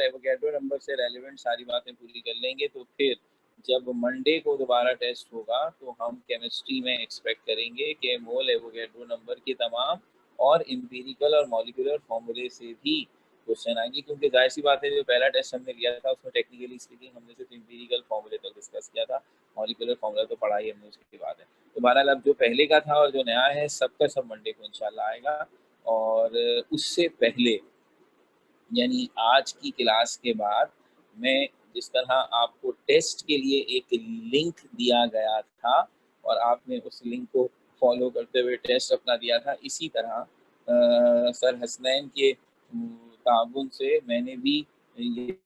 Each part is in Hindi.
एवोगैड्रो नंबर से रेलिवेंट सारी बातें पूरी कर लेंगे तो फिर जब मंडे को दोबारा टेस्ट होगा तो हम केमिस्ट्री में एक्सपेक्ट करेंगे कि मोल एवोगैड्रो नंबर के तमाम और एम्पिरिकल और मॉलिक्यूलर फॉर्मूले से भी क्वेश्चन आएंगे, क्योंकि जाहिर सी बात है जो पहला टेस्ट हमने लिया था उसमें टेक्निकली स्पीकिंग हमने सिर्फ एम्पिरिकल फॉर्मूले तक डिस्कस किया था, मॉलिक्यूलर फॉर्मूला तो पढ़ा ही हमने उसके बाद है। तो बहरहाल अब जो पहले का था और जो नया है सबका सब मंडे को इंशाल्लाह आएगा। और उससे पहले यानी आज की क्लास के बाद मैं जिस तरह आपको टेस्ट के लिए एक लिंक दिया गया था और आपने उस लिंक को फॉलो करते हुए टेस्ट अपना दिया था, इसी तरह सर हसनैन के ताउन से मैंने भी ये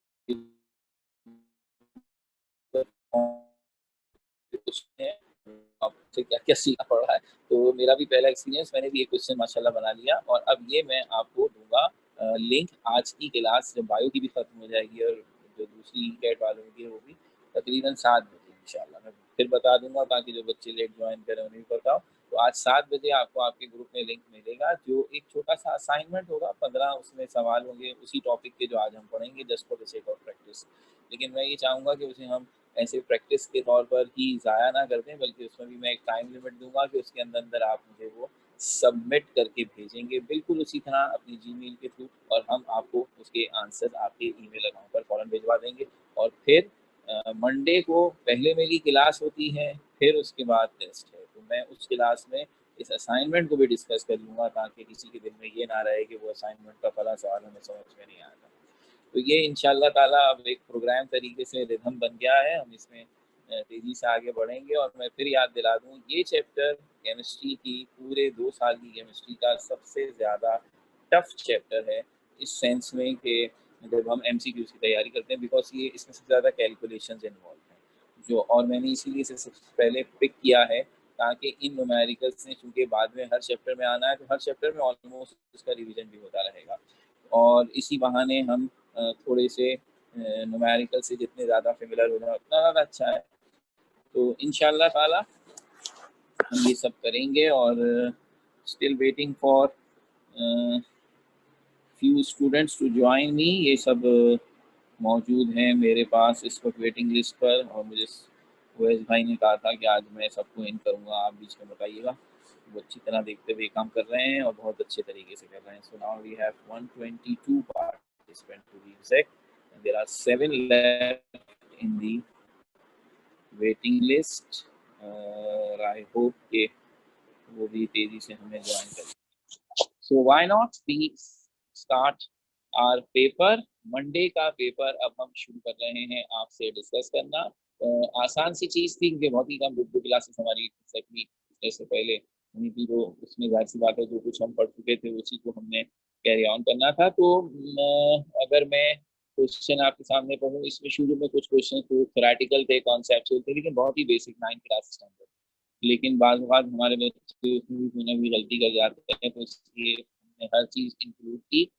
आपसे क्या क्या सीखना पड़ा है। तो मेरा भी पहला एक्सपीरियंस, मैंने भी एक क्वेश्चन माशाल्लाह बना लिया और अब ये मैं आपको दूंगा लिंक। आज की क्लास जब बायो की भी खत्म हो जाएगी और जो दूसरी कैट वालों की है वो भी तकरीबन 7 बजे इंशाल्लाह मैं फिर बता दूंगा, ताकि जो बच्चे लेट ज्वाइन करें उन्हें भी बताओ। तो आज 7 बजे आपको आपके ग्रुप में लिंक मिलेगा, जो एक छोटा सा असाइनमेंट होगा, 15 उसमें सवाल होंगे उसी टॉपिक के जो आज हम पढ़ेंगे, just for the sake of practice. लेकिन मैं ये चाहूँगा कि उसे हम ऐसे प्रैक्टिस के तौर पर ही ज़ाया ना कर दें, बल्कि उसमें भी मैं एक टाइम लिमिट दूंगा कि उसके अंदर अंदर आप मुझे वो सबमिट करके भेजेंगे बिल्कुल उसी तरह अपनी जीमेल के थ्रू, और हम आपको उसके आंसर आपके ईमेल अकाउंट पर फ़ौरन भिजवा देंगे। और फिर मंडे को पहले मेरी क्लास होती है, फिर उसके बाद टेस्ट है, तो मैं उस क्लास में इस असाइनमेंट को भी डिस्कस कर लूँगा, ताकि किसी के दिल में ये ना रहे कि वो असाइनमेंट का फला सवाल हमें समझ में नहीं आया। तो ये इंशाल्लाह ताला अब एक प्रोग्राम तरीके से रिदम बन गया है, हम इसमें तेज़ी से आगे बढ़ेंगे। और मैं फिर याद दिला दूँ, ये चैप्टर केमिस्ट्री की पूरे 2 साल की केमिस्ट्री का सबसे ज़्यादा टफ चैप्टर है, इस सेंस में कि जब हम एमसीक्यूज़ की तैयारी करते हैं, बिकॉज़ ये इसमें सबसे ज़्यादा कैलकुलेशंस इन्वॉल्व हैं जो, और मैंने इसीलिए इसे सबसे पहले पिक किया है, ताकि इन न्यूमेरिकल्स ने चूँकि बाद में हर चैप्टर में आना है, तो हर चैप्टर में ऑलमोस्ट उसका रिवीजन भी होता रहेगा और इसी बहाने हम थोड़े से न्यूमेरिकल से जितने ज़्यादा फेमिलियर हो जाए उतना ज़्यादा अच्छा है। तो इंशाल्लाह ताला हम ये सब करेंगे। और still waiting for few students to join me. ये सब मौजूद हैं मेरे पास इस वक्त वेटिंग लिस्ट पर, और मुझे ओवैस भाई ने कहा था कि आज मैं सबको इन करूँगा, आप बीच में बताइएगा। वो अच्छी तरह देखते हुए काम कर रहे हैं और बहुत अच्छे तरीके से कर रहे हैं। So now we have 122 participant to be exact, and there are 7 left in the waiting list. I hope कि वो भी तेजी से हमें ज्वाइन करें। So why not we start our paper? Monday का पेपर अब हम शुरू कर रहे हैं आपसे डिस्कस करना। आसान सी चीज़ थी क्योंकि बहुत ही कम 2 क्लासेस हमारी एग्जैक्टली इससे पहले हुई थी, तो उसमें जाहिर सी बात है जो कुछ हम पढ़ चुके थे उसी को हमने कैरी ऑन करना था। तो अगर मैं क्वेश्चन आपके सामने पढ़ूँ, इसमें शुरू में कुछ क्वेश्चन तो थ्योरेटिकल थे, कॉन्सेप्चुअल थे, लेकिन बहुत ही बेसिक 9th क्लास स्टैंडर्ड। लेकिन बाद हमारे बच्चे उसमें भी कोई ना कोई गलती कर जाते हैं, तो इसलिए हमने हर चीज़ इंक्लूड की।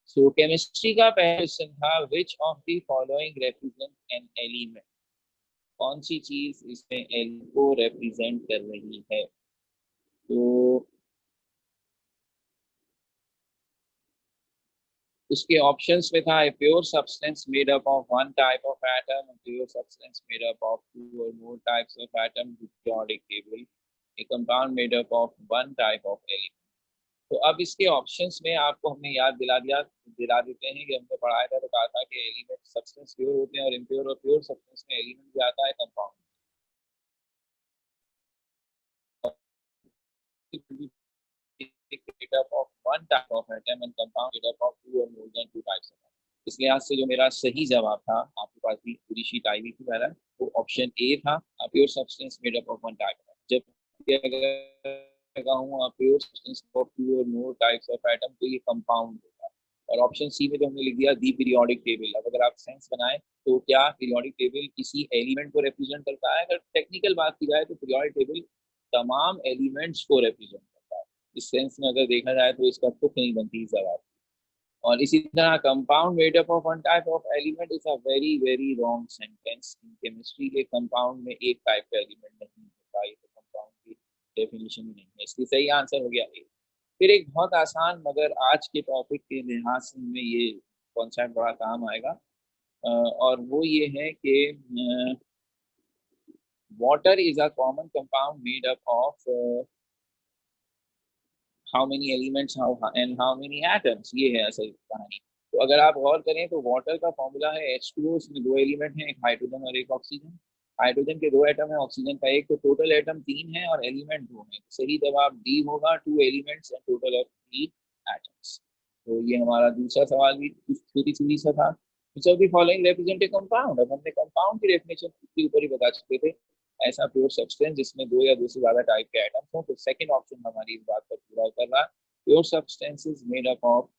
सो केमिस्ट्री का पहला क्वेश्चन था, विच of the following represent an element? कौन सी चीज इसमें एल को रिप्रेजेंट कर रही है? तो उसके ऑप्शंस में था, a pure substance made up of one type of atom, a pure substance made up of 2 or more types of atom, periodic table, a compound made up of one type of element। तो अब इसके ऑप्शंस में आपको हमने याद दिला देते हैं कि हमने पढ़ाया था, तो कहा था कि एलिमेंट सब्सटेंस प्योर होते हैं और इम्प्योर, और प्योर सब्सटेंस में एलिमेंट भी आता है compound made up of one type of atom and compound made up of 2 or more than 2 types of atom। इस लिहाज से जो मेरा सही जवाब था, आपके पास भी पूरी शीट आई हुई थी पहला, वो ऑप्शन ए था, pure substance made up of one type. जब अगर कहूँ प्योर सब्सटेंस ऑफ 2 और मोर टाइप्स ऑफ एटम, तो ये कंपाउंड होगा। और ऑप्शन सी में तो हमने लिख दिया दी पीरियोडिक टेबल। अब अगर आप सेंस बनाए तो क्या पीरियोडिक टेबल किसी एलिमेंट को रिप्रेजेंट करता है? अगर टेक्निकल बात की जाए तो पीरियोडिक टेबल तमाम एलिमेंट्स को रिप्रेजेंट करता है। इस सेंस में अगर देखा जाए तो इसका तुक नहीं बनती जवाब। और इसी तरह compound made up of one type of element is a very very wrong sentence. In chemistry के कंपाउंड में एक टाइप का एलिमेंट नहीं होता, ये तो कंपाउंड की डेफिनेशन ही नहीं है। इसलिए सही आंसर हो गया ए। फिर एक बहुत आसान मगर आज के टॉपिक के लिहाज से हमें ये कॉन्सेप्ट बड़ा काम आएगा, और वो ये है कि water is a common compound made up of how many elements and how many atoms, ये है असल कहानी। तो अगर आप गौर करें तो वाटर का फॉर्मूला है H2O, उसमें दो एलिमेंट हैं, एक हाइड्रोजन और एक ऑक्सीजन। हाइड्रोजन के दो एटम है, ऑक्सीजन का एक, तो टोटल एटम 3 है और एलिमेंट 2 है। सही जवाब डी होगा, 2 elements and total of 3 atoms. तो ये हमारा दूसरा सवाल भी छोटी छोटी सा था। Following represent a compound. अब हमने कंपाउंड की डेफिनेशन के ऊपर ही बता चुके थे, ऐसा प्योर सब्सटेंस जिसमें दो या दो से ज्यादा टाइप के एटम्स हो। तो सेकंड ऑप्शन हमारी इस बात पर पूरा कर रहा है, pure substances made up of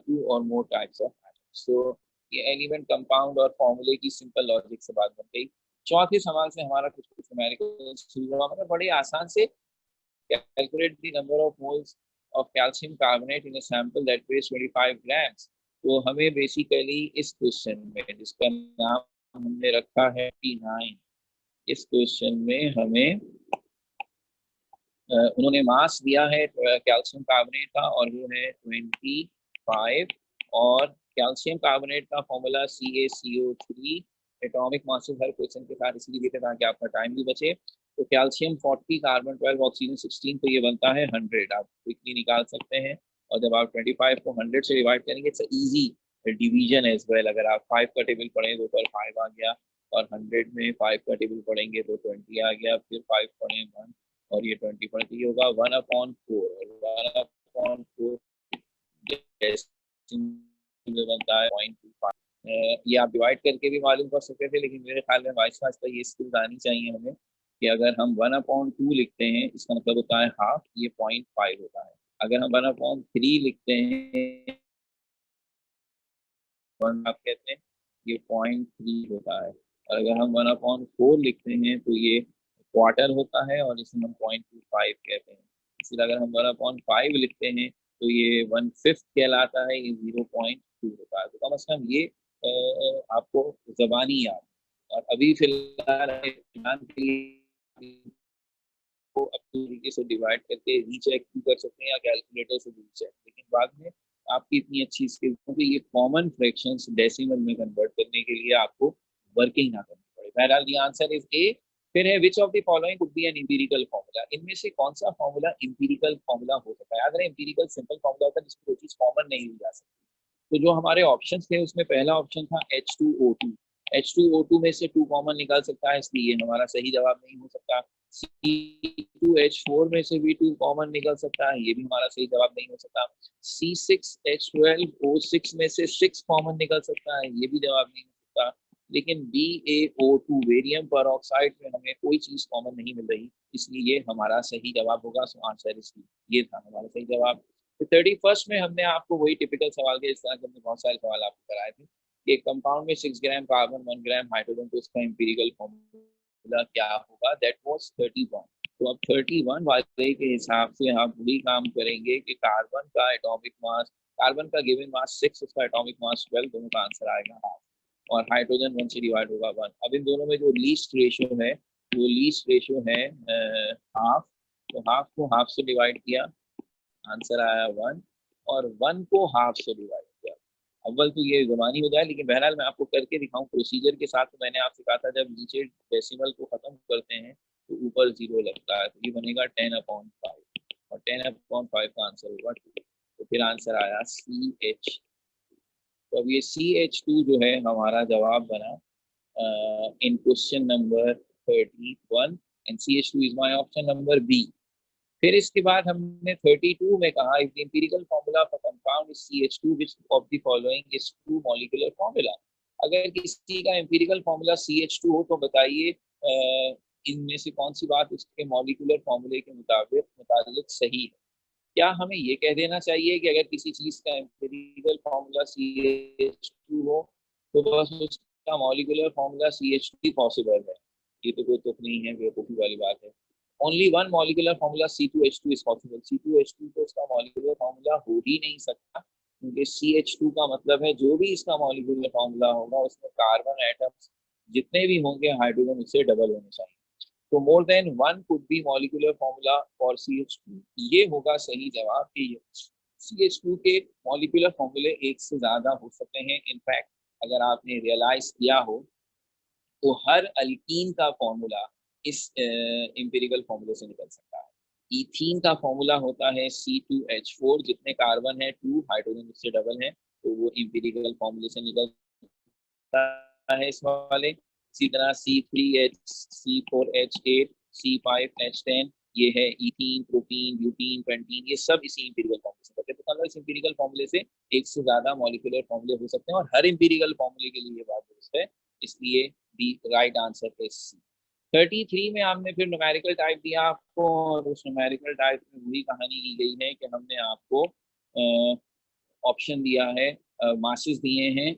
2 और मोर टाइप्स ऑफ एटम्स। तो ये एलिमेंट, कंपाउंड और फॉर्मूले की सिंपल लॉजिक से बात बन गई। चौथे सवाल से हमारा कुछ कुछ न्यूमेरिकल शुरू हुआ, मतलब बड़े आसान से। Calculate the number of moles of calcium carbonate in a sample that weighs 25 grams. तो हमें बेसिकली इस क्वेश्चन में, जिसका नाम हमने रखा है P9, इस क्वेश्चन में हमें उन्होंने मास दिया है कैल्शियम कार्बोनेट का, और वो है 25। और कैल्शियम कार्बोनेट का फॉर्मूला CaCO3। एटॉमिक मासेस हर क्वेश्चन के साथ इसलिए देते ताकि आपका टाइम भी बचे। तो कैल्शियम 40, कार्बन 12, ऑक्सीजन 16, तो ये बनता है 100। आप क्विकली निकाल सकते हैं। और जब आप 25 को 100 से डिवाइड करेंगे, it's easy division as well. अगर आप 5 का टेबल पढ़ें तो ऊपर 5 आ गया, और 100 में 5 का टेबल पढ़ेंगे तो 20 आ गया, फिर 5 पढ़ें 1, और ये 20 पढ़ते ही होगा 1/4, और 1/4 में बनता है 0.25। ये आप डिवाइड करके भी मालूम कर सकते थे, लेकिन मेरे ख्याल में वाइस खास ये स्किल्स आनी चाहिए हमें कि अगर हम 1/2 लिखते हैं, इसका मतलब होता है हाफ, ये 0.5 होता है। अगर हम 1/3 लिखते हैं, 1 आप कहते हैं, ये 0.3 होता है। और अगर हम 1/4 लिखते हैं तो ये क्वार्टर होता है, और इसे हम 0.25 कहते हैं। इसलिए अगर हम 1/5 लिखते हैं तो ये 1/5 कहलाता है, ये 0.2 होता है। तो कम से कम ये आपको जबानी याद। और अभी फिलहाल के लिए को अपनी तरीके से डिवाइड करके रीचेक भी कर सकते हैं, या कैलकुलेटर से भी रीचेक। लेकिन बाद में आपकी इतनी अच्छी स्किल्स होगी, ये कॉमन फ्रैक्शंस डेसिमल में कन्वर्ट करने के लिए आपको वर्किंग ना करनी पड़े। बहरहाल द आंसर इज ए। फिर है which of the following could be an empirical formula. इनमें से कौन सा फॉर्मूला एम्पिरिकल फॉर्मूला हो सकता है। अगर एम्पिरिकल सिंपल फॉर्मूला होता है जिसमें कोई चीज कॉमन नहीं ली जा सकती। तो जो हमारे ऑप्शन थे उसमें पहला ऑप्शन था H2O2। H2O2 में से 2 कॉमन निकाल सकता है, इसलिए ये हमारा सही जवाब नहीं हो सकता। C2H4 में से भी 2 कॉमन निकल सकता है, ये भी हमारा सही जवाब नहीं हो सकता। C6H12O6 में से 6 कॉमन निकल सकता है, ये भी जवाब नहीं हो सकता। लेकिन BaO2 बेरियम पर ऑक्साइड में हमें कोई चीज कॉमन नहीं मिल रही, इसलिए ये हमारा सही जवाब होगा। सो आंसर इज ये था हमारा सही जवाब। तो 31 में हमने आपको वही टिपिकल सवाल के, इस तरह के हमने बहुत सारे सवाल आपको कराए थे कि एक कंपाउंड में 6 ग्राम कार्बन, 1 ग्राम हाइड्रोजन, तो इसका एम्पिरिकल फॉर्मूला क्या होगा। That was 31। तो अब 31 वाले के हिसाब से हम वही काम करेंगे कि कार्बन का एटॉमिक मास, कार्बन का गिवन मास 6, उसका एटॉमिक मास 12, दोनों का आंसर आएगा हाफ। और हाइड्रोजन 1 से डिवाइड होगा 1। अब इन दोनों में जो लीस्ट रेशियो है, वो लीस्ट रेशियो है हाफ। तो हाफ को हाफ से डिवाइड किया, आंसर आया 1, और 1 को हाफ से डिवाइड किया। अव्वल तो ये ज़बानी हो जाए, लेकिन बहरहाल मैं आपको करके दिखाऊं प्रोसीजर के साथ। तो मैंने आपसे कहा था जब नीचे डेसिमल को खत्म करते हैं तो ऊपर 0 लगता है, तो ये बनेगा 10/5, और 10/5 का आंसर होगा 2। तो फिर आंसर आया CH। तो अब ये CH2 जो है हमारा जवाब बना in question number 31, and CH2 is my option number B. फिर इसके बाद हमने 32 में कहा if the empirical formula for compound is CH2 which of the following is true molecular formula. अगर किसी का एम्पिरिकल फार्मूला CH2 हो तो बताइए इनमें से कौन सी बात उसके मॉलिक्यूलर फार्मूले के मुताबिक सही है। क्या हमें ये कह देना चाहिए कि अगर किसी चीज का एम्पिरिकल फार्मूला CH2 हो तो बस उसका मॉलिक्यूलर फार्मूला CH2 पॉसिबल है? ये तो कोई तुक नहीं है, बेवकूफ़ी वाली बात है। Only one molecular formula C2H2 is possible. C2H2 तो इसका मॉलिक्यूलर फार्मूला हो ही नहीं सकता, क्योंकि CH2 का मतलब है जो भी इसका मॉलिक्यूलर फार्मूला होगा उसमें कार्बन एटम्स जितने भी होंगे हाइड्रोजन उससे डबल होने चाहिए। तो more than one could be molecular formula for CH2, ये होगा सही जवाब कि CH2 के मॉलिक्यूलर फॉर्मूले एक से ज़्यादा हो सकते हैं। इनफैक्ट अगर आपने रियलाइज किया हो तो हर अल्कीन का फॉर्मूला इस एम्पिरिकल फॉर्मूले से निकल सकता है। ईथीन का फॉर्मूला होता है C2H4, जितने कार्बन है 2, हाइड्रोजन उससे डबल है, तो वो एम्पिरिकल फॉर्मूले से निकलता है इस वाले। इसी तरह C3H, C4H8, C5H10, ये है ईथीन, प्रोपीन, ब्यूटीन, पेंटीन, ये सब इसी एम्पिरिकल फॉर्मूले से करते हैं। तो मतलब इस एम्पिरिकल फॉर्मूले से एक से ज्यादा मॉलिक्यूलर फॉर्मूले हो सकते हैं और हर एम्पिरिकल फॉर्मूले के लिए ये बात दुरुस्त है, इसलिए दी राइट आंसर इज सी। 33 में हमने फिर न्यूमेरिकल टाइप दिया आपको, और उस न्यूमेरिकल टाइप में वही कहानी की गई है कि हमने आपको ऑप्शन दिया है, मासेस दिए हैं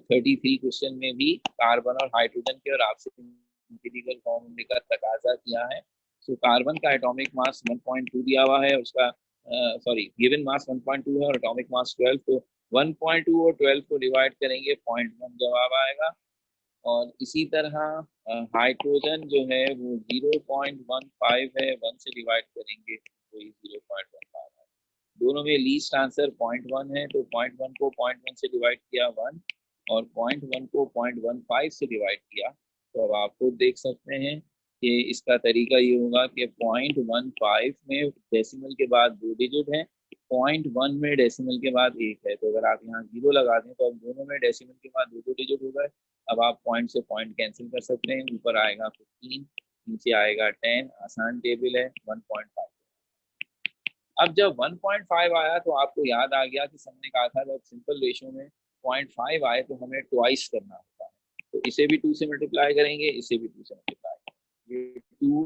33 क्वेश्चन में भी कार्बन और हाइड्रोजन के, और आपसे एम्पिरिकल फॉर्मूले का तकाजा किया है। सो कार्बन का एटॉमिक मास 1.2 दिया हुआ है, उसका सॉरी गिवन मास 1.2 है और एटॉमिक मास 12, तो 1.2 और 12 को डिवाइड करेंगे 0.1 जवाब आएगा। और इसी तरह हाइड्रोजन जो है वो 0.15 है, 1 से डिवाइड करेंगे वही 0.15 है। दोनों में लीस्ट आंसर 0.1 है, तो 0.1 को 0.1 से डिवाइड किया 1, और 0.1 को 0.15 से डिवाइड किया। तो अब आप खुद देख सकते हैं कि इसका तरीका ये होगा कि 0.15 में डेसिमल के बाद 2 डिजिट है, 0.1 में डेसिमल के बाद 1 है, तो अगर आप यहाँ 0 लगा दें तो अब दोनों में डेसिमल के बाद 2 डिजिट हो गए। अब आप पॉइंट से पॉइंट कैंसिल कर सकते हैं, ऊपर आएगा 15, नीचे आएगा 10, आसान टेबल है 1.5। अब जब 1.5 आया तो आपको याद आ गया कि हमने कहा था जब सिंपल रेशियो में 0.5 आए तो हमें ट्वाइस करना होता है, तो इसे भी 2 से मल्टीप्लाई करेंगे, इसे भी 2 से मल्टीप्लाई करेंगे, ये 2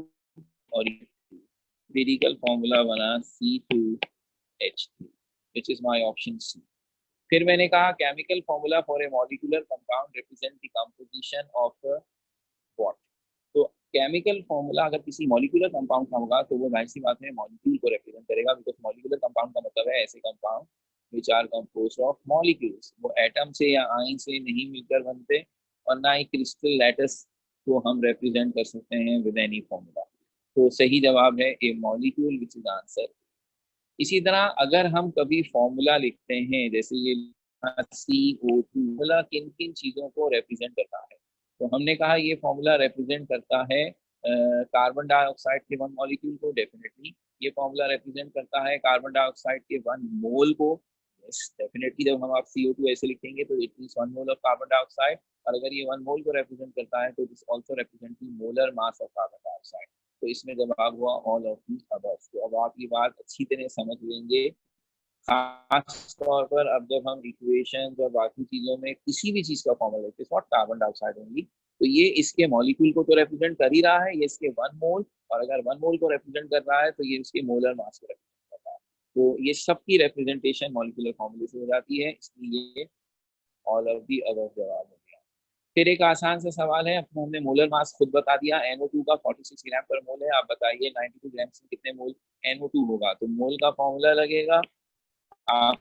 और ये 2, एम्पिरिकल फॉर्मूला बना C2H3, which is my option C. फिर मैंने कहा chemical formula for a molecular compound represent the composition of what. तो केमिकल फॉर्मूला अगर किसी मॉलिक्यूलर कंपाउंड का होगा तो वो जाहिर सी बात है मॉलिक्यूल को रिप्रेजेंट करेगा, बिकॉज मॉलिक्यूलर कंपाउंड का मतलब है ऐसे compound which are composed of molecules, वो एटम से या आयन से नहीं मिलकर बनते, और ना ही क्रिस्टल लैटिस को हम रिप्रेजेंट कर सकते हैं विद एनी फॉर्मूला। तो सही जवाब है ए मॉलिक्यूल, विच इज आंसर। इसी तरह अगर हम कभी फॉर्मूला लिखते हैं, जैसे ये CO2, फॉर्मूला किन किन चीज़ों को रिप्रेजेंट करता है, तो हमने कहा ये फॉर्मूला रिप्रेजेंट करता है कार्बन डाइऑक्साइड के 1 मॉलिक्यूल को, डेफिनेटली ये फॉर्मूला रिप्रेजेंट करता है कार्बन डाइऑक्साइड के 1 मोल को, यस डेफिनेटली जब हम आप CO2 ऐसे लिखेंगे तो it means 1 mole of carbon dioxide, और अगर ये 1 मोल को रिप्रेजेंट करता है तो this also represent the molar mass of carbon dioxide. तो इसमें जवाब हुआ ऑल ऑफ दी अबव। तो अब आप ये बात अच्छी तरह समझ लेंगे, खास तौर पर अब जब हम इक्वेशन और बाकी चीजों में किसी भी चीज का फॉर्मूला लिखते हैं, नॉट कार्बन डाइऑक्साइड ओनली, तो ये इसके मॉलिक्यूल को तो रिप्रेजेंट कर ही रहा है, ये इसके 1 मोल, और अगर 1 मोल को रिप्रेजेंट कर रहा है तो ये इसके मोलर मास को रिप्रेजेंट कर रहा है, तो ये सबकी रिप्रेजेंटेशन मॉलिक्यूलर फॉर्मूले से हो जाती है, इसलिए ये ऑल ऑफ दी अबव जवाब हो गया। फिर एक आसान सा सवाल है, अपने हमने मोलर मास खुद बता दिया, NO2 का 46 ग्राम पर मोल है, आप बताइए 92 ग्राम से कितने मोल NO2 होगा, तो मोल का फॉर्मूला लगेगा आप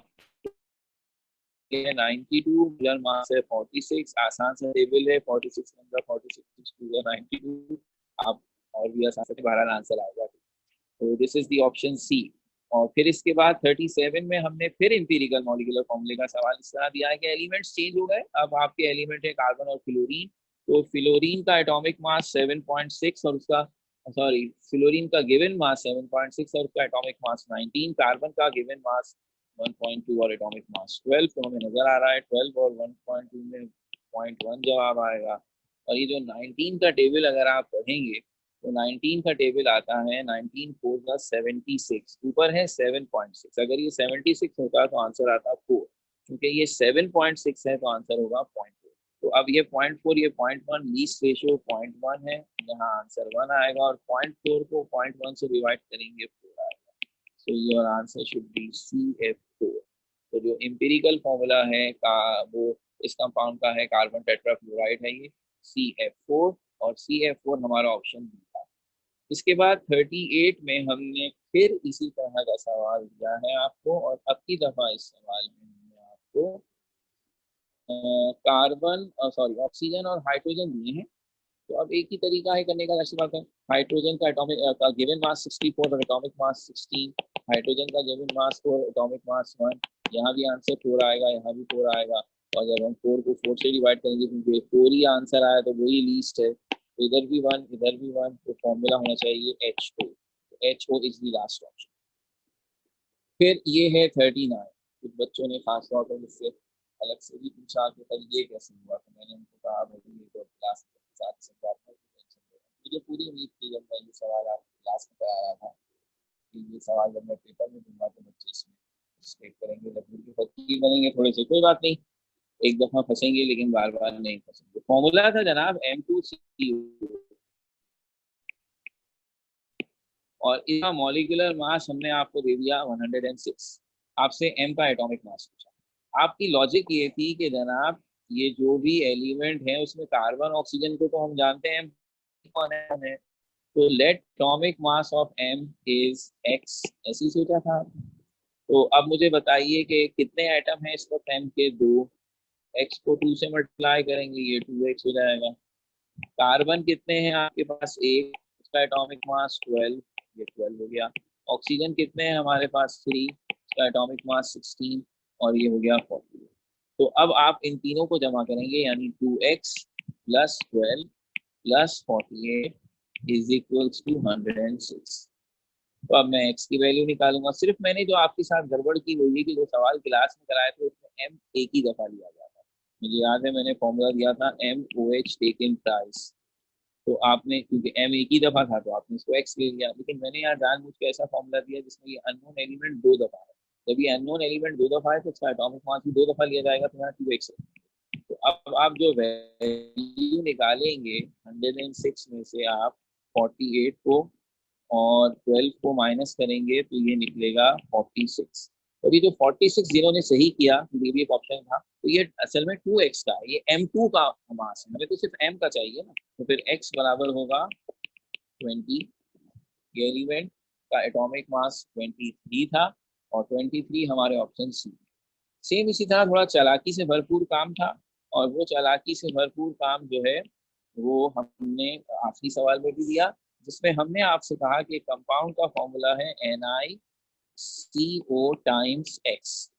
92, मोलर मास है 46, आसान सा टेबल है 46 नंबर 46 टू 92, आप और भी आसान से बहरहाल आंसर आएगा। तो this is the option C. और फिर इसके बाद 37 में हमने फिर इंपीरिकल मॉलिक्यूलर फॉर्मूले का सवाल इस तरह दिया है कि एलिमेंट्स चेंज हो गए, अब आपके एलिमेंट है कार्बन और फ्लोरीन, तो फ्लोरीन का एटॉमिक मास 7.6 और उसका सॉरी फ्लोरीन का गिवन मास 7.6 और उसका एटॉमिक मास 19, कार्बन का गिवन मास 1.2 और एटॉमिक मास 12, तो हमें नजर आ रहा है 12 और 1.2 में 0.1 जवाब आएगा। और ये जो 19 का टेबल अगर आप पढ़ेंगे तो 19 का टेबल आता है 19 4 का 76, ऊपर है 7.6, अगर ये 76 होता तो आंसर आता 4, क्योंकि ये 7.6 है तो आंसर होगा 0.4। तो अब ये 0.4 ये 0.1, लीस्ट रेशियो 0.1 है, यहाँ आंसर 1 आएगा, और 0.4 को 0.1 से डिवाइड करेंगे 4 आएगा, so your answer should be CF4। तो जो एम्पिरिकल फॉर्मूला है का वो इस कंपाउंड का है कार्बन टेट्राफ्लोराइड है ये CF4, और CF4 हमारा ऑप्शन बी था। इसके बाद 38 में हमने फिर इसी तरह का सवाल दिया है आपको, और अब की दफा इस सवाल में हमने आपको कार्बन सॉरी ऑक्सीजन और हाइड्रोजन दिए हैं। तो अब एक ही तरीका है करने का, ऐसी बात है हाइड्रोजन का एटॉमिक का गिवन मास 64 और एटॉमिक मास 16, हाइड्रोजन का जेन्युइन मास 4, एटॉमिक मास 1, यहाँ भी आंसर 4 आएगा, यहाँ भी 4 आएगा। और जब हम 4 को 4 से डिवाइड करेंगे क्योंकि 4 ही आंसर आया तो वही लीस्ट है, तो इधर भी 1 इधर भी 1, तो फॉर्मूला होना चाहिए HO। HO is the last option. फिर ये है 39। कुछ बच्चों ने खास तौर पर मुझसे अलग से भी पूछा कि सर ये कैसे हुआ, तो मैंने उनको कहा भाई ये तो क्लास के साथ समझाता हूँ, टेंशन ले रहा हूँ। मुझे पूरी उम्मीद थी जब मैं ये सवाल आप क्लास में करा रहा था कि ये सवाल जब मैं पेपर में दूंगा तो बच्चे इसमें स्टेट करेंगे, लकड़ी के फकीर बनेंगे थोड़े से। कोई बात नहीं, एक दफा फंसेंगे लेकिन बार बार नहीं फंसेंगे। फॉर्मूला था जनाब M2CO, और इसका मॉलिक्यूलर मास हमने आपको दे दिया 106। आपसे M का एटॉमिक मास पूछा। आपकी लॉजिक ये थी कि जनाब ये जो भी एलिमेंट है उसमें कार्बन ऑक्सीजन को तो हम जानते हैं कौन है, तो let atomic mass of M is X, ऐसी सोचा था। तो अब मुझे बताइए कि कितने एटम है इस वक्त M के? 2। X को 2 से मल्टीप्लाई करेंगे, ये 2X हो जाएगा। कार्बन कितने हैं आपके पास? 1, उसका एटॉमिक मास 12, ये 12 हो गया। ऑक्सीजन कितने हैं हमारे पास? 3, उसका एटॉमिक मास 16, और ये हो गया 40। तो अब आप इन तीनों को जमा करेंगे, यानी 2x plus 12 plus 48 is equals to 106। तो अब मैं x की वैल्यू निकालूंगा। सिर्फ मैंने जो आपके साथ गड़बड़ की वो ये कि जो सवाल क्लास में कराए थे उसमें m एक ही दफा लिया जाता है। मुझे याद है मैंने फॉर्मूला दिया था MOH टेकन प्राइस, तो आपने क्योंकि m एक ही दफा था तो आपने इसको x ले लिया, लेकिन मैंने यहाँ जानबूझ के ऐसा फॉर्मूला दिया जिसमें ये अननोन एलिमेंट 2 दफा है। जब ये अननोन एलिमेंट 2 दफा है तो उसका एटॉमिक मास भी 2 दफा लिया जाएगा, तो यहाँ 2x है। तो अब आप जो वैल्यू निकालेंगे 106 में से आप 48 को और 12 को माइनस करेंगे तो ये निकलेगा 46। और ये जो 46 जिन्होंने सही किया, ये भी एक ऑप्शन था, तो ये असल में 2x का है, ये M2 का मास है, हमें तो सिर्फ M का चाहिए ना। तो फिर x बराबर होगा 20। ये एलिमेंट का एटॉमिक मास 23 था और 23 हमारे ऑप्शन सी। सेम इसी तरह थोड़ा चालाकी से भरपूर काम था, और वो चालाकी से भरपूर काम जो है वो हमने आखिरी सवाल में भी दिया, जिसमें हमने आपसे कहा कि कंपाउंड का फॉर्मूला है NiCO टाइम्स X,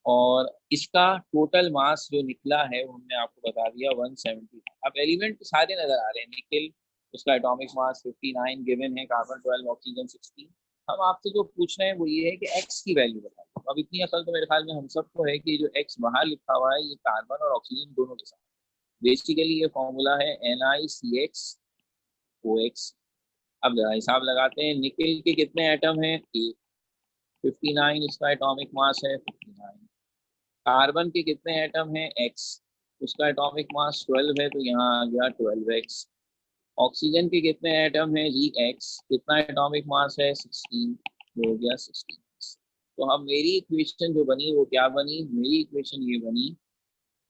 और इसका टोटल मास जो निकला है वो हमने आपको बता दिया 170। अब एलिमेंट सारे नजर आ रहे हैं। निकिल, उसका एटॉमिक मास 59 गिवन है, कार्बन 12, ऑक्सीजन 16। हम आपसे जो पूछ रहे हैं वो ये है कि एक्स की वैल्यू बताओ। अब इतनी अकल तो मेरे ख्याल में हम सबको है कि जो एक्स बाहर लिखा हुआ है ये कार्बन और ऑक्सीजन दोनों के साथ। बेसिकली ये फॉर्मूला है NiCX OX। अब जरा हिसाब लगाते हैं। निकिल के कितने एटम हैं? 1, 59 उसका एटॉमिक मास है 59। कार्बन के कितने एटम हैं? X, उसका एटॉमिक मास 12 है, तो यहाँ आ गया 12x। ऑक्सीजन के कितने एटम हैं जी? X, कितना एटॉमिक मास है? 16, तो हो गया 16। तो अब मेरी इक्वेशन जो बनी वो क्या बनी? मेरी इक्वेशन ये बनी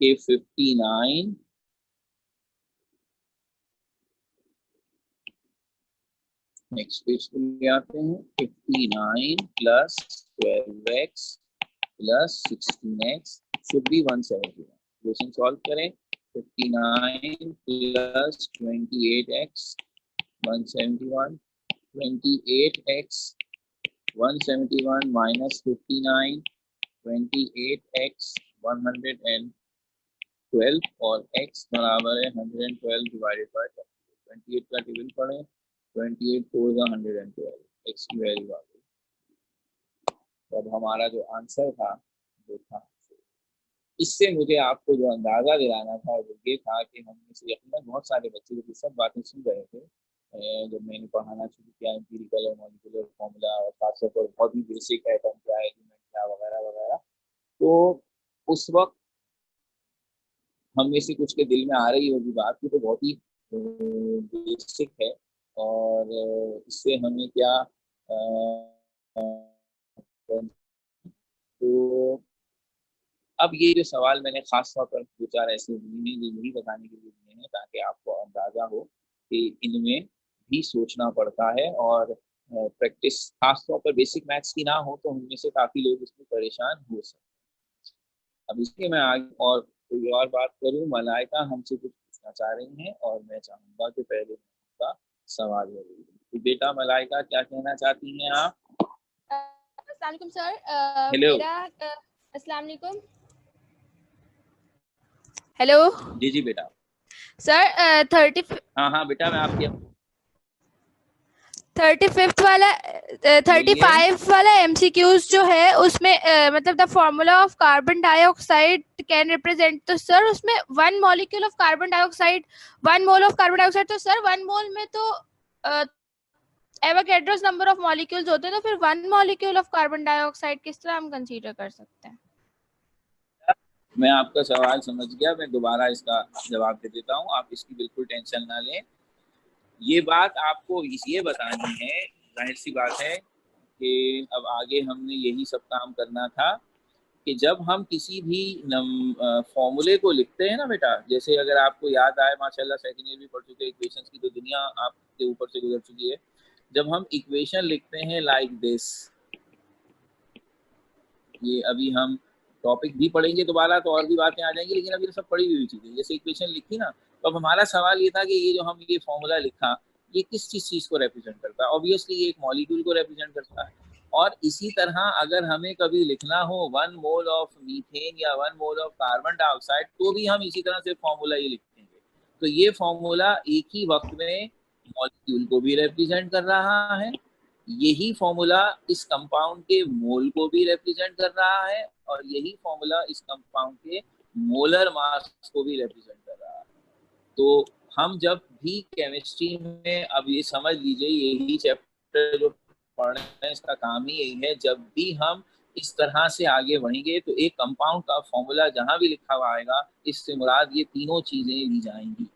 कि 59 नेक्स्ट पेज पे ले आते हैं। 59 plus 12x plus 16x should be 171। Question solve करें। 59 plus 28x 171, 28x 171 minus 59, 28x 112, और x बराबर है 112 डिवाइडेड बाय 28 का टेबल पढ़ें। 28 4 का 112, x की वैल्यू आ गई। तो अब हमारा जो आंसर था वो था। इससे मुझे आपको जो अंदाजा दिलाना था वो ये था कि हम में से यकीनन बहुत सारे बच्चे जो सब बातें सुन रहे थे जब मैंने पढ़ाना शुरू किया एम्पिरिकल और मॉलिक्यूलर फॉर्मूला, और खासतौर पर बहुत ही बेसिक एटम क्या, एलिमेंट क्या, वगैरह वगैरह। तो उस वक्त हम में से कुछ के दिल में आ रही होगी बात की, तो बहुत ही बेसिक है, और इससे हमें क्या तो अब ये जो सवाल मैंने खास तौर पर दो चार ऐसे दिए हैं जो यही बताने के लिए दिए हैं ताकि आपको अंदाजा हो कि इनमें भी सोचना पड़ता है, और प्रैक्टिस खास तौर पर बेसिक मैथ्स की ना हो तो उनमें से काफी लोग इसमें परेशान हो सकते हैं। अब इसलिए मैं आगे और कोई और बात करूं। मलाइका हमसे कुछ पूछना चाह रही हैं और मैं चाहूंगा कि पहले उनका सवाल जरूर। तो बेटा मलाइका क्या कहना चाहती हैं आप? अस्सलाम वालेकुम सर। हेलो। मेरा अस्सलाम वालेकुम। हेलो जी जी बेटा। सर, हाँ बेटा, मैं आपके 35 वाला बोलिए। 35 वाला MCQs जो है उसमें मतलब the formula of carbon dioxide can represent, तो सर उसमें 1 molecule of carbon dioxide, 1 mole of carbon dioxide, तो सर 1 मोल में तो एवोगैड्रोस नंबर ऑफ मॉलिक्यूल्स होते हैं, तो फिर 1 मॉलिक्यूल ऑफ कार्बन डाइऑक्साइड किस तरह हम कंसीडर कर सकते हैं? मैं आपका सवाल समझ गया, मैं दोबारा इसका जवाब दे देता हूँ, आप इसकी बिल्कुल टेंशन ना लें। ये बात आपको इसलिए बतानी है, जाहिर सी बात है कि अब आगे हमने यही सब काम करना था कि जब हम किसी भी फॉर्मूले को लिखते हैं ना बेटा, जैसे अगर आपको याद आए, माशाल्लाह सेकंड ईयर भी पढ़ चुके, इक्वेशंस की तो दुनिया आपके ऊपर से गुजर चुकी है। जब हम इक्वेशन लिखते हैं लाइक दिस, ये अभी हम टॉपिक भी पढ़ेंगे दोबारा तो और भी बातें आ जाएंगी, लेकिन अभी तो सब पढ़ी हुई चीजें, जैसे इक्वेशन लिखी ना, तो अब हमारा सवाल ये था कि ये जो हम ये फॉर्मूला लिखा, ये किस चीज को रिप्रेजेंट करता है। ऑब्वियसली ये एक मॉलिक्यूल को रिप्रेजेंट करता है। और इसी तरह अगर हमें कभी लिखना हो 1 मोल ऑफ मीथेन या 1 मोल ऑफ कार्बन डाइऑक्साइड, तो भी हम इसी तरह से फॉर्मूला ये लिखेंगे। तो ये फॉर्मूला एक ही वक्त में मॉलिक्यूल को भी रिप्रेजेंट कर रहा है, यही फॉर्मूला इस कंपाउंड के मोल को भी रिप्रेजेंट कर रहा है, और यही फॉर्मूला इस कंपाउंड के मोलर मास को भी रिप्रेजेंट कर रहा है। तो हम जब भी केमिस्ट्री में, अब ये समझ लीजिए यही चैप्टर जो पढ़ रहे हैं इसका काम ही यही है, जब भी हम इस तरह से आगे बढ़ेंगे तो एक कंपाउंड का फॉर्मूला जहां भी लिखा हुआ आएगा, इससे मुराद ये तीनों चीजें ली जाएंगी,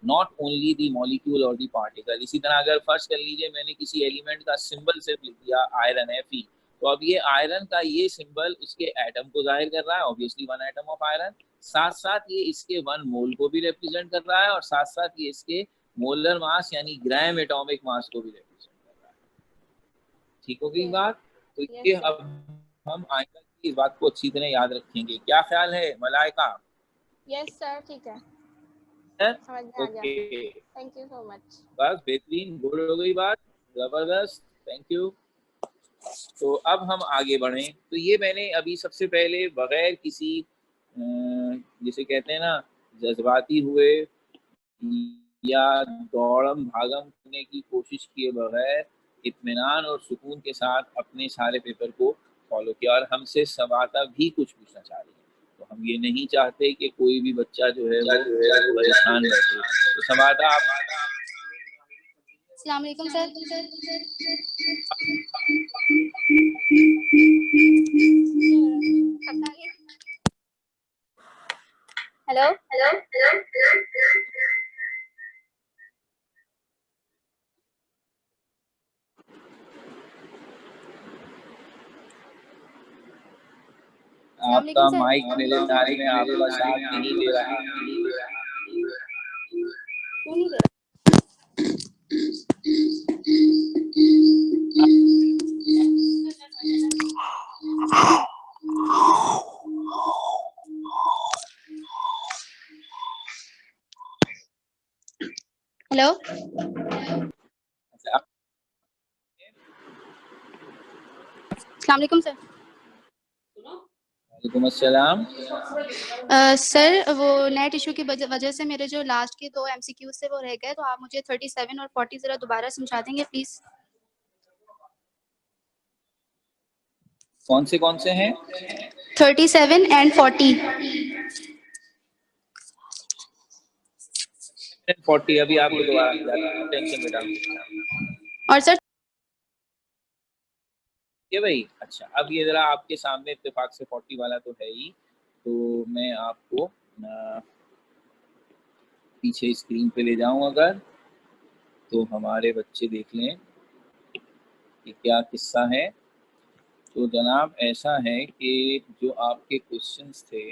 नॉट ओनली दी मॉलिक्यूल और दी पार्टिकल। इसी तरह अगर फर्स्ट कर लीजिए मैंने किसी एलिमेंट का सिंबल सिर्फ लिख दिया आयरन Fe, तो अब ये आयरन का ये सिंबल उसके एटम को जाहिर कर रहा है, ऑब्वियसली 1 एटम ऑफ आयरन। साथ साथ ये इसके 1 मोल को भी रिप्रेजेंट कर रहा है, और साथ साथ ये इसके मोलर मास यानी ग्राम एटॉमिक मास को भी रिप्रेजेंट कर रहा है। ठीक हो गई बात? तो ये अब हम आइंदा की इस बात को अच्छी तरह याद रखेंगे। क्या ख्याल है मलाइका? यस सर, ठीक है, समझ में आ गया। Okay, thank you so much. बस बेहतरीन, गुड हो गई बात, जबरदस्त, थैंक यू। तो अब हम आगे बढ़ें। तो ये मैंने अभी सबसे पहले बगैर किसी जिसे कहते हैं ना जज्बाती हुए या दौड़म भागम करने की कोशिश किए बगैर इत्मीनान और सुकून के साथ अपने सारे पेपर को फॉलो किया, और हमसे सवाता भी कुछ पूछना चाह रही है। तो हम ये नहीं चाहते कि कोई भी बच्चा जो है वो परेशान बैठे। तो सवाता आप अस्सलाम वालेकुम सर। हेलो हेलो आपका माइक मेरे ख्याल में आपका साथ नहीं दे रहा। क्यों नहीं दे रहा? हेलो, अस्सलाम वालेकुम सर। वालेकुम अस्सलाम। सर वो नेट इशू की वजह से मेरे जो लास्ट के 2 MCQs थे वो रह गए, तो आप मुझे 37 और 40 जरा दोबारा समझा देंगे प्लीज? कौन से हैं? 37 एंड 40। 40 अभी आपको दोबारा टेंशन बेटा। और सर ये भाई अच्छा, अब ये जरा आपके सामने इत्तेफाक से 40 वाला तो है ही, तो मैं आपको पीछे स्क्रीन पे ले जाऊं अगर, तो हमारे बच्चे देख लें कि क्या किस्सा है। तो जनाब ऐसा है कि जो आपके क्वेश्चंस थे,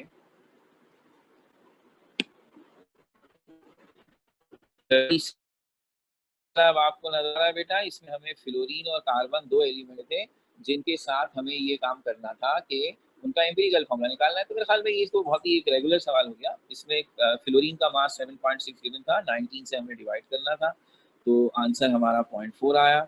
अब आपको नजर आ रहा है बेटा, इसमें हमें फ्लोरीन और कार्बन 2 एलिमेंट थे जिनके साथ हमें ये काम करना था कि उनका एम्पिरिकल फॉर्मूला निकालना है। तो मेरे ख्याल में ये तो बहुत ही एक रेगुलर सवाल हो गया। इसमें फ्लोरीन का मास 7.6 गिवन था, 19 से हमें डिवाइड करना था, तो आंसर हमारा 0.4 आया।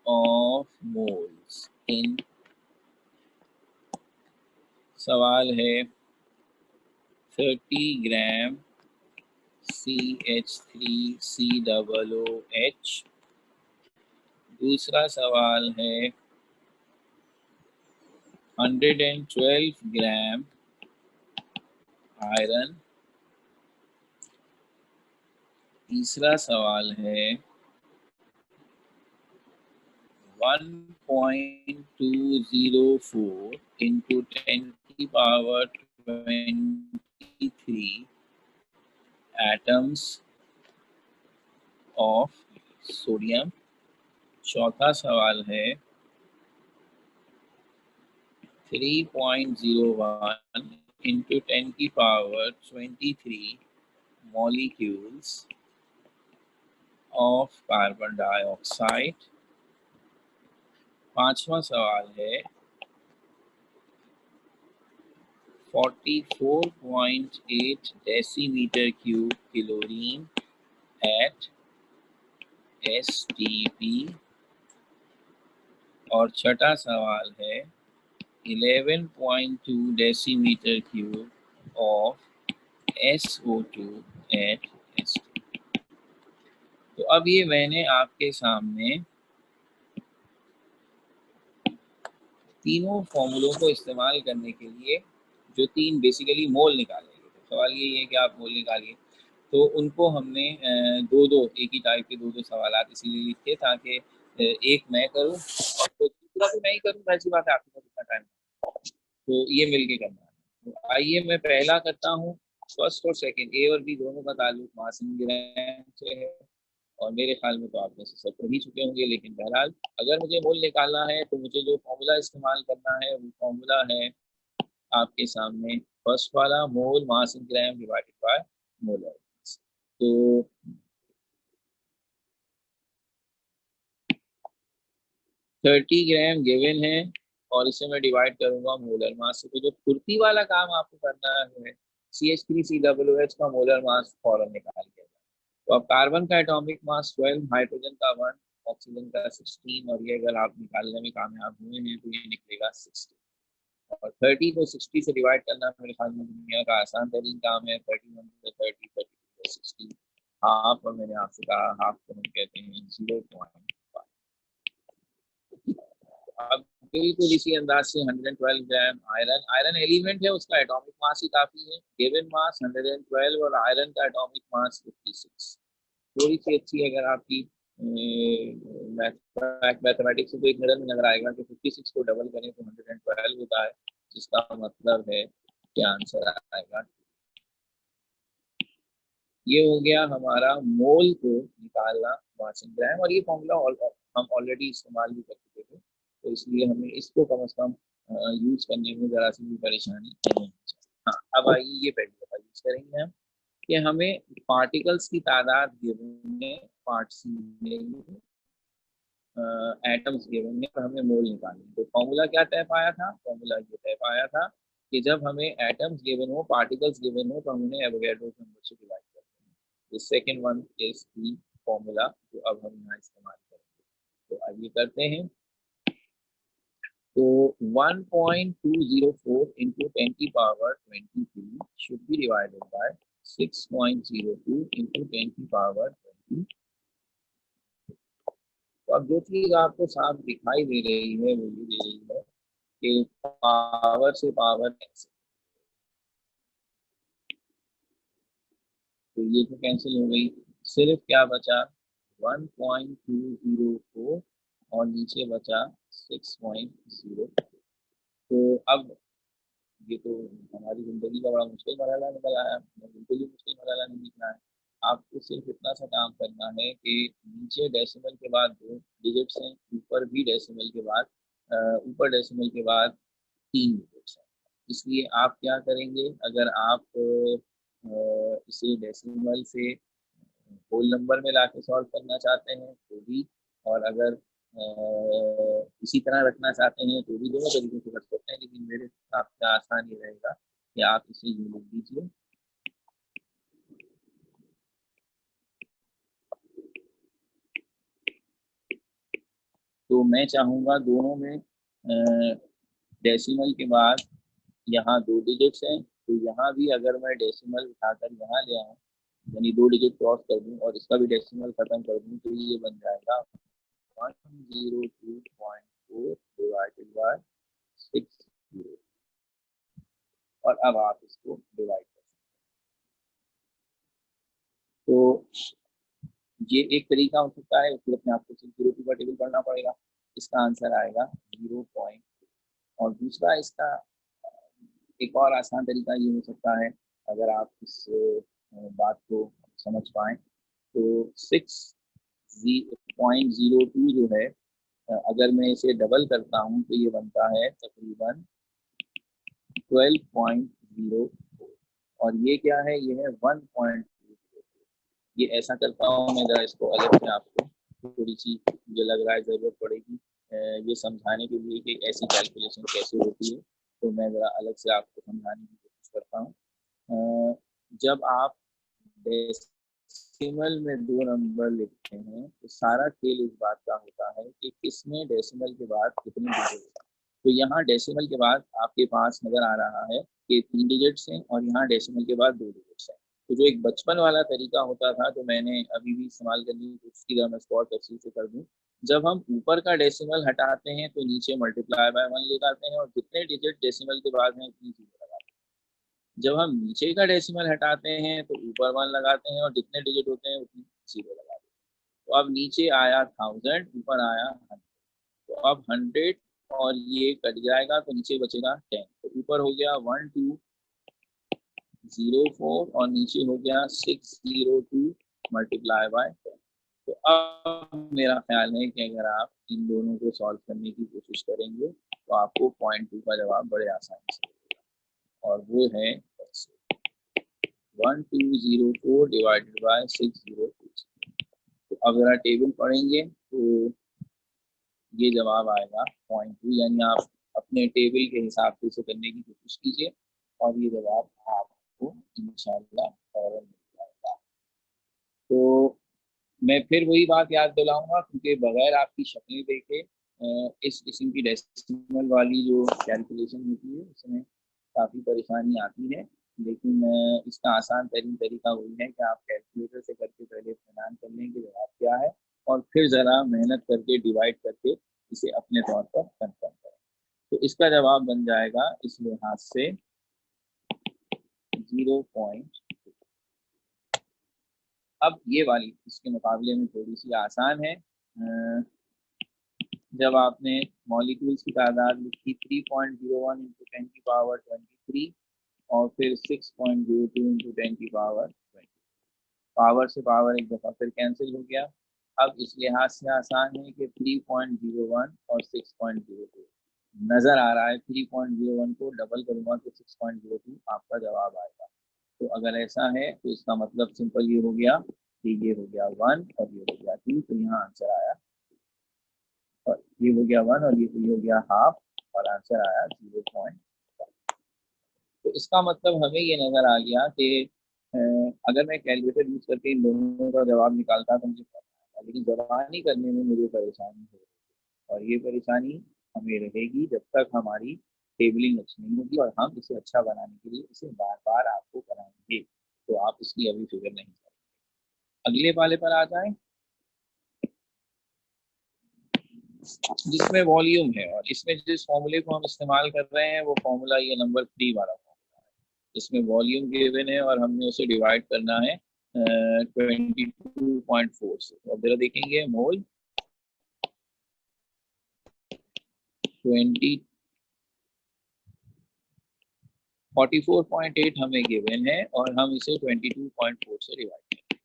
of moles in, सवाल है 30 ग्राम CH3COOH। दूसरा सवाल है 112 ग्राम आयरन। तीसरा सवाल है 1.204 into 10 की पावर 23 atoms of sodium। चौथा सवाल है 3.01 into 10 की power 23 molecules of carbon dioxide। पांचवा सवाल है 44.8 decimetre cube chlorine at STP। और छठा सवाल है 11.2 decimetre cube of SO2 at STP। तो अब ये मैंने आपके सामने तीनों फॉर्मूलों को इस्तेमाल करने के लिए जो तीन बेसिकली मोल निकाले गए थे, सवाल यही है कि आप मोल निकालिए, तो उनको हमने दो दो एक ही टाइप के दो सवाल इसीलिए लिखे ताकि एक मैं करूं और दूसरा भी मैं ही करूं। वैसी बात है, आपके पास इतना टाइम तो ये मिलके करना है। तो आइए मैं पहला करता हूँ। फर्स्ट और सेकंड, ए और बी दोनों का ताल्लुक मासिंग ग्रैंड से है और मेरे ख्याल में तो आप में से सब पढ़ ही चुके होंगे, लेकिन बहरहाल अगर मुझे मोल निकालना है तो मुझे जो फॉर्मूला इस्तेमाल करना है वो फॉर्मूला है आपके सामने फर्स्ट वाला, mole mass in gram divided by molar mass. तो 30 ग्राम गिवन है और इसे मैं डिवाइड करूंगा मोलर मास से। तो जो फुर्ती वाला काम आपको करना है CH3COOH का मोलर मास फौरन निकाल के। तो अब कार्बन का एटॉमिक मास 12, हाइड्रोजन का 1, ऑक्सीजन का 16 और ये अगर आप निकालने में कामयाब हुए हैं तो ये निकलेगा 60। और 30 को 60 से डिवाइड करना मेरे ख्याल में दुनिया का आसान तरीन काम है। 31 से 30, 32 से 60, हाफ, और मैंने आपसे कहा हाफ को हम कहते हैं 0.5। अब बिल्कुल इसी अंदाज से 112 ग्राम आयरन, आयरन एलिमेंट है, उसका एटॉमिक मास ही काफी है। गिवन मास 112 और आयरन का एटॉमिक मास 56। थोड़ी सी अच्छी अगर आपकी मैथमेटिक्स से तो एक नजर में नजर आएगा कि 56 को डबल करें तो 112 होता है, जिसका मतलब है क्या आंसर आएगा। ये हो गया हमारा मोल को निकालना मासिंग ग्राम, और ये फॉर्मूला हम ऑलरेडी इस्तेमाल भी कर चुके थे, तो इसलिए हमें इसको कम से कम यूज करने में जरा सी भी परेशानी नहीं होनी चाहिए। हाँ, अब आइए ये पहली दफा यूज करेंगे हम कि हमें पार्टिकल्स की तादाद गिवन है, पार्ट्स में एटम्स गिवन है और हमें मोल निकालने। तो फॉर्मूला क्या तय पाया था? फॉर्मूला ये तय पाया था कि जब हमें एटम्स गिवन हो, पार्टिकल्स गिवन हो, तो हम उन्हें एवोगैड्रो नंबर से डिवाइड करते हैं। The second one is the formula जो अब हम यहाँ इस्तेमाल करेंगे। तो आइए करते हैं। तो 1.204 into 10 की power 23 should be divided by 6.02 into 10 की पावर 20। तो अब जो चीज आपको साफ दिखाई दे रही है वो ये दे रही है कि पावर से पावर कैंसिल, तो ये तो कैंसिल हो गई, सिर्फ क्या बचा 1.204 और नीचे बचा 6.0। तो अब ये तो हमारी जिंदगी का बड़ा मुश्किल मरहला निकल आया, बिल्कुल ही मुश्किल मरहला नहीं दिख रहा है। आपको सिर्फ इतना सा काम करना है कि नीचे डेसिमल के बाद 2 डिजिट्स हैं, ऊपर भी डेसिमल के बाद ऊपर डेसिमल के बाद 3 डिजिट्स हैं। इसलिए आप क्या करेंगे, अगर आप इसे डेसिमल से होल नंबर में लाके सॉल्व करना चाहते हैं तो भी, और अगर इसी तरह रखना चाहते हैं तो भी, दोनों तरीके से कर सकते हैं, लेकिन मेरे हिसाब से आसान ये रहेगा कि आप इसे यूं लिख दीजिए। तो मैं चाहूँगा दोनों में डेसिमल के बाद यहाँ 2 डिजिट्स हैं, तो यहाँ भी अगर मैं डेसिमल उठाकर यहाँ ले आऊँ, यानी 2 डिजिट क्रॉस कर दूँ और इसका भी डेसिमल खत्म कर दूँ, तो ये बन जाएगा 102.4 डिवाइडेड बाय 60। और अब आप इसको डिवाइड कर सकते हैं। तो ये एक तरीका हो सकता है, उसको अपने आपको 602 का टेबल करना पड़ेगा, इसका आंसर आएगा 0. और दूसरा इसका एक और आसान तरीका ये हो सकता है, अगर आप इस बात को समझ पाएँ, तो 6.02 जो है, अगर मैं इसे डबल करता हूँ तो ये बनता है तकरीबन 12.04, और ये क्या है, ये है 1.2। ये ऐसा करता हूँ मैं, जरा इसको अलग से आपको थोड़ी सी मुझे लग रहा है ज़रूरत पड़ेगी ये समझाने के लिए कि ऐसी कैलकुलेशन कैसे होती है, तो मैं ज़रा अलग से आपको समझाने की कोशिश करता हूँ। जब आप डेसिमल में 2 नंबर लिखते हैं तो सारा खेल इस बात का होता है कि किसमें डेसिमल के बाद कितनी डिजिट। तो यहाँ डेसिमल के बाद आपके पास नज़र आ रहा है कि 3 डिजिट्स हैं और यहाँ डेसिमल के बाद 2 डिजिट्स हैं। तो जो एक बचपन वाला तरीका होता था, तो मैंने अभी भी इस्तेमाल करने की कोशिश की, मैं इसको और तफसील से कर दूँ। जब हम ऊपर का डेसिमल हटाते हैं तो नीचे मल्टीप्लाई बाय 1 लगाते हैं, और जितने डिजिट डेसिमल के बाद हैं उतनी जीरो लगाते हैं। जब हम नीचे का डेसिमल हटाते हैं तो ऊपर 1 लगाते हैं, और जितने डिजिट होते हैं उतनी जीरो लगाते हैं। तो अब नीचे आया 1000, ऊपर आया 100। तो अब 100 और ये कट जाएगा तो नीचे बचेगा 10। तो ऊपर हो गया 1204 और नीचे हो गया 602 मल्टीप्लाई बाय 10। तो अब मेरा ख्याल है कि अगर आप इन दोनों को सॉल्व करने की कोशिश करेंगे तो आपको 0.2 का जवाब बड़े आसानी से मिलेगा, और वो है 1204 डिवाइडेड बाय 602। तो अब जरा टेबल पढ़ेंगे तो ये जवाब आएगा 0.2, यानी आप अपने टेबल के हिसाब से इसे करने की कोशिश कीजिए और ये जवाब आपको इंशाल्लाह फौरन मिल जाएगा। तो मैं फिर वही बात याद दिलाऊंगा, क्योंकि बगैर आपकी शक्लें देखे इस किस्म की डेसिमल वाली जो कैलकुलेशन होती है उसमें काफ़ी परेशानी आती है। लेकिन इसका आसान तरीन तरीका वही है कि आप कैलकुलेटर से करके पहले इत्मीनान कर लें कि जवाब क्या है, और फिर ज़रा मेहनत करके डिवाइड करके इसे अपने तौर पर कंफर्म करें। तो इसका जवाब बन जाएगा इस लिहाज से 0. अब ये वाली इसके मुकाबले में थोड़ी सी आसान है। जब आपने मॉलिक्यूल्स की तादाद लिखी 3.01 इंटू 10 की पावर 23 और फिर 6.02 इंटू 10 की पावर 20, पावर से पावर एक दफ़ा फिर कैंसिल हो गया। अब इस लिहाज से आसान है कि 3.01 और 6.02 नज़र आ रहा है, 3.01 को डबल करूँगा तो 6.02 आपका जवाब आएगा। तो अगर ऐसा है तो इसका मतलब सिंपल ये हो गया कि ये हो गया 1 और ये हो गया 2, तो यहाँ आंसर आया, और ये हो गया 1 और ये हो गया हाफ, और आंसर आया 0.5। तो इसका मतलब हमें ये नज़र आ गया कि अगर मैं कैलकुलेटर यूज़ करके इन दोनों का जवाब निकालता तो मुझे पता था, लेकिन जबानी करने में मुझे परेशानी हो रही है, और ये परेशानी हमें रहेगी जब तक हमारी टेबलिंग अच्छी नहीं होगी, और हम इसे अच्छा बनाने के लिए इसे बार बार आपको कराएंगे। तो आप इसकी अभी फिक्र नहीं करें। अगले वाले पर आ जाएं, जिसमें वॉल्यूम है, और इसमें जिस फॉर्मूले को हम इस्तेमाल कर रहे हैं वो फॉर्मूला ये नंबर 3 वाला फॉर्मूला है। इसमें वॉल्यूम गिवन है और हमने उसे डिवाइड करना है 22.4 से। तो अब जरा देखेंगे, मोल 44.8 हमें गिवन है और हम इसे 22.4 से डिवाइड करें।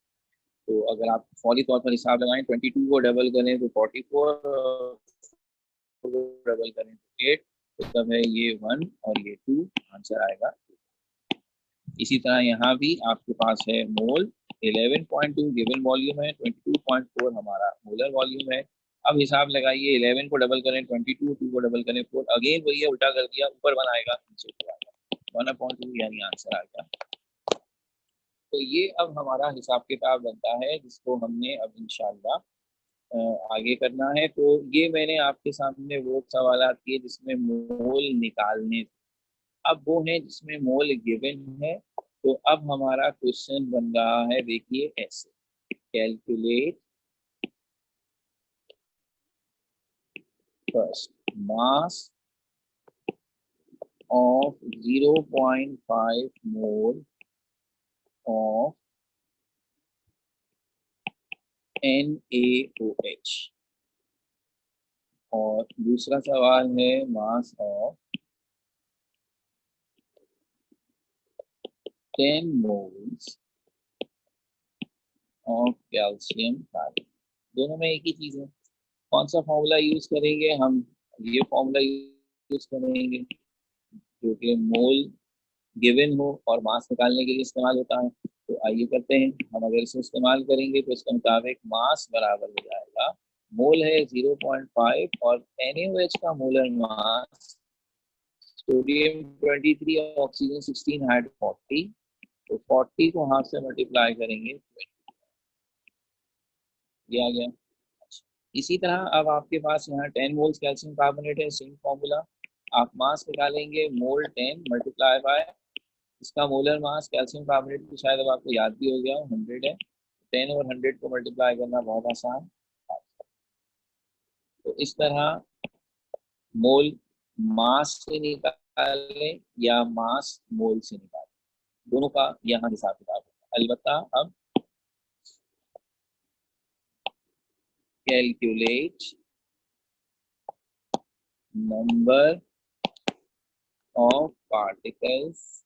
तो अगर आप फौरी तौर पर हिसाब लगाएं, 22 को डबल करें तो 44, डबल करें तो 8, तो तब है ये 1 और ये 2, आंसर आएगा। इसी तरह यहाँ भी आपके पास है मोल 11.2 गिवन वॉल्यूम है, 22.4 हमारा मोलर वॉल्यूम है। अब हिसाब लगाइए, 11 को डबल करें 22, 2 को डबल करें 4, अगेन वही है, उल्टा कर दिया, ऊपर 1 आएगा नीचे 2 आएगा, 1/2 यानी आंसर आ गया। तो ये अब हमारा हिसाब किताब बनता है, जिसको हमने अब इंशाल्लाह आगे करना है। तो ये मैंने आपके सामने वो सवाल किए जिसमें मोल निकालने, अब वो है जिसमें मोल गिवन है। तो अब हमारा क्वेश्चन बन रहा है, देखिए ऐसे, calculate first mass of 0.5 mole of NaOH, और दूसरा सवाल है mass of 10 moles of calcium carbonate. दोनों में एक ही चीज है। कौन सा फॉर्मूला यूज करेंगे हम? ये फॉर्मूला यूज करेंगे जो कि मोल गिवन हो और मास निकालने के लिए इस्तेमाल होता है। तो आइए करते हैं। हम अगर इसे इस्तेमाल करेंगे तो इसके मुताबिक मास बराबर हो जाएगा, मोल है 0.5 और NaOH का molar mass, sodium 23, oxygen 16 hide 40, तो 40 को हाफ से मल्टीप्लाई करेंगे 20, ये आ गया। इसी तरह अब आपके पास यहाँ 10 मोल्स कैल्शियम कार्बोनेट है, सेम फॉर्मूला। आप मास निकालेंगे, मोल 10 मल्टीप्लाई बाय इसका मोलर मास कैल्शियम कार्बोनेट की, शायद अब आपको याद भी हो गया 100 है। 10 और 100 को मल्टीप्लाई करना बहुत आसान। तो इस तरह मोल मास से निकालें या मास मोल से निकालें, दोनों का यहाँ हिसाब किताब है। अलबत्ता अब कैलकुलेट नंबर ऑफ पार्टिकल्स,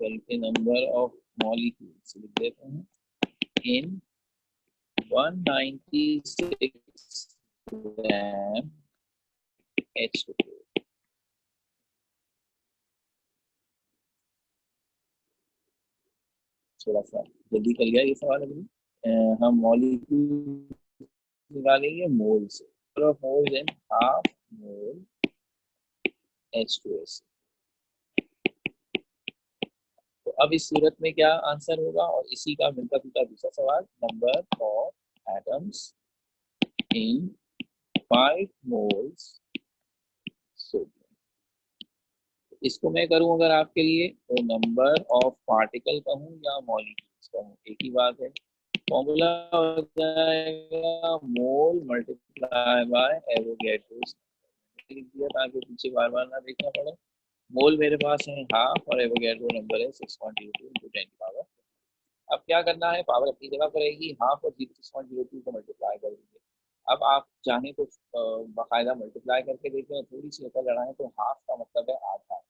बल्कि नंबर ऑफ मॉलिक्यूल्स लिख देते हैं, इन 196 ग्राम H2O। थोड़ा सा जल्दी कर लिया ये सवाल अभी। हम मॉलिक्यूल निकालेंगे मोल से, of mole in half mole H2O। तो अब इस सूरत में क्या आंसर होगा, और इसी का मिलता जुलता दूसरा सवाल, number of atoms in 5 moles sodium. इसको मैं करूं अगर आपके लिए, तो नंबर ऑफ पार्टिकल कहूं या मॉलिक्यूल्स कहूं, एक ही बात है। फॉर्मूला हो जाएगा मोल मल्टीप्लाई बाय एवोगैड्रोस, लिख दिया ताकि पीछे बार बार ना देखना पड़े। मोल मेरे पास है हाफ और एवोगैड्रो नंबर है 6.02 × 10 की पावर। अब क्या करना है, पावर अपनी जगह पर रहेगी, हाफ और 6.02 को मल्टीप्लाई कर देंगे। अब आप चाहें तो बाकायदा मल्टीप्लाई करके देखें, थोड़ी सी अकल लड़ाएं तो हाफ का मतलब है आधा।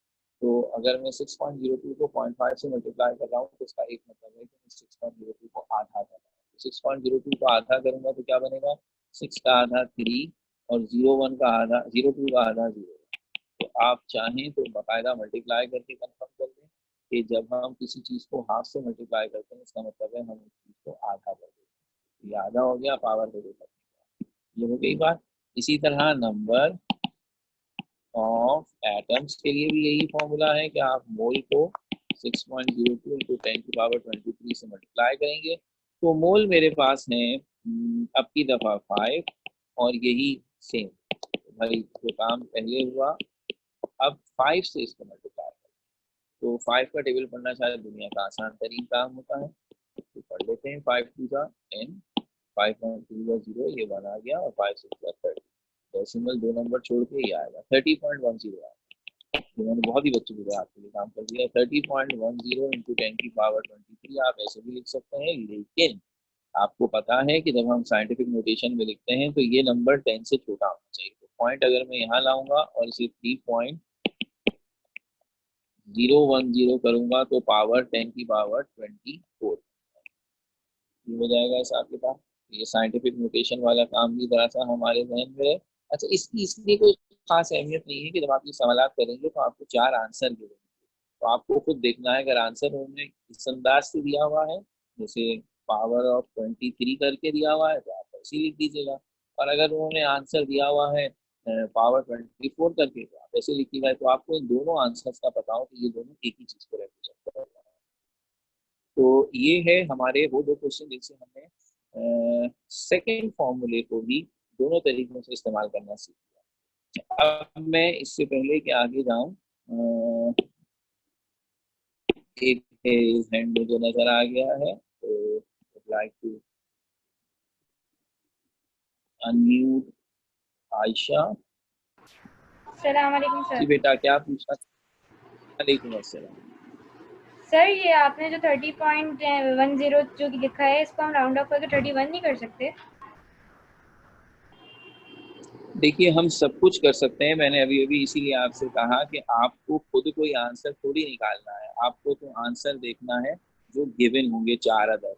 तो अगर मैं 6.02 को 0.5 से मल्टीप्लाई कर रहा हूँ तो इसका एक मतलब है कि मैं 6.02 को आधा कर रहा हूँ। 6.02 को आधा करूंगा तो क्या बनेगा, 6 का आधा 3 और 01 का आधा 02 का आधा 0। तो आप चाहें तो बाकायदा मल्टीप्लाई करके कंफर्म कर दें कि जब हम किसी चीज़ को हाफ से मल्टीप्लाई करते हैं इसका मतलब है हम उस चीज़ को आधा कर देते हैं। ये आधा हो गया पावर को दे सकते हैं, ये हो गई बात। इसी तरह नंबर ऑफ एटम्स के लिए भी यही फॉर्मूला है कि आप मोल को 6.02 × 10⁻23 से मल्टीप्लाई करेंगे। तो मोल मेरे पास है अब की दफ़ा 5 और यही सेम, भाई जो काम पहले हुआ अब 5 से इसको मल्टीप्लाई करें। तो 5 का टेबल पढ़ना शायद दुनिया का आसान तरीन काम होता है, तो पढ़ लेते हैं। 5 2 का 10, 5 2 का 0, ये 1 आ गया, और 5 6 का 30, डेसिमल 2 नंबर छोड़ के ये आएगा 30.10 आएगा। तो मैंने बहुत ही बच्चे बुरे आपके लिए काम कर दिया। 30.10 × 10⁻23 आप ऐसे भी लिख सकते हैं, लेकिन आपको पता है कि जब हम साइंटिफिक नोटेशन में लिखते हैं तो ये नंबर 10 से छोटा होना चाहिए। तो पॉइंट अगर मैं यहाँ लाऊंगा और इसे 3.010 करूंगा तो पावर 10 की पावर 24 हो जाएगा हिसाब किताब। ये साइंटिफिक नोटेशन वाला काम भी जरा सा हमारे जहन में है। अच्छा, इसकी इसलिए कोई खास अहमियत नहीं है कि जब आप ये सवाल करेंगे तो आपको 4 आंसर मिलेंगे, तो आपको खुद देखना है। अगर आंसर उन्होंने इस अंदाज से दिया हुआ है, जैसे पावर ऑफ 23 करके दिया हुआ है, तो आप ऐसे लिख दीजिएगा। और अगर उन्होंने आंसर दिया हुआ है पावर 24 करके, तो आप ऐसे लिखिएगा। तो आपको इन दोनों आंसर्स का पता हो कि ये दोनों एक ही चीज को रिप्रेजेंट कर रहा है। तो ये है हमारे वो दो क्वेश्चन जिनसे हमने सेकंड फॉर्मूले को भी दोनों तरीकों से इस्तेमाल करना सीख लिया। अब मैं इससे पहले कि आगे जाऊं, एक हैंड मुझे नजर आ गया है, तो लाइक टू अनम्यूट आयशा। अस्सलाम वालेकुम जी सर। बेटा, क्या पूछना? वालेकुम अस्सलाम। सर ये आपने जो 30.10 जो लिखा है, इसको हम राउंड ऑफ करके 31 नहीं कर सकते? देखिए, हम सब कुछ कर सकते हैं। मैंने अभी अभी इसीलिए आपसे कहा कि आपको खुद कोई आंसर थोड़ी निकालना है, आपको तो आंसर देखना है जो गिवन होंगे 4 अदर,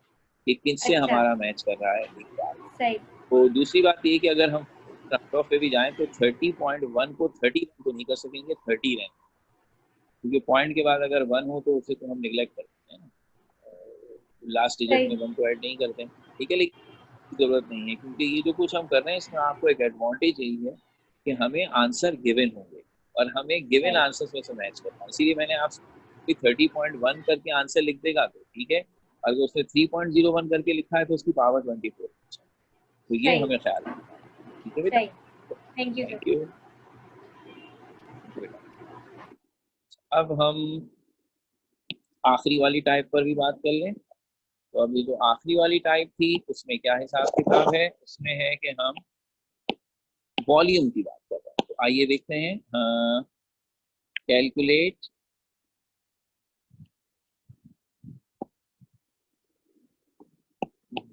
कि किनसे अच्छा, हमारा मैच कर रहा है, एक बात। सही। तो दूसरी बात ये कि अगर हम कट ऑफ पे भी जाएं तो 30.1 को 31 तो नहीं कर सकेंगे, 30 रहें, क्योंकि पॉइंट के बाद अगर 1 हो तो उसे तो हम निगलेक्ट करते हैं ना, लास्ट डिजिट सही। में 1 को ऐड नहीं करते हैं। ठीक है, लेकिन जरूरत नहीं है, क्योंकि ये जो कुछ हम कर रहे हैं इसमें आपको एक एडवांटेज यही है कि हमें आंसर गिवन होंगे और हमें गिवन सही। आंसर्स में से मैच करना है। इसीलिए मैंने आपसे 30.1 करके आंसर लिख देगा तो ठीक है, अगर उसने 3.01 करके लिखा है तो उसकी पावर 24, तो ये सही। हमें ख्याल रखना है। ठीक है बेटा, सही। Thank you thank sir. You बेटा। अब हम आखिरी वाली टाइप पर भी बात कर लें। तो अभी जो आखिरी वाली टाइप थी उसमें क्या हिसाब किताब है, उसमें है कि हम वॉल्यूम की बात कर रहे हैं। तो आइए देखते हैं, calculate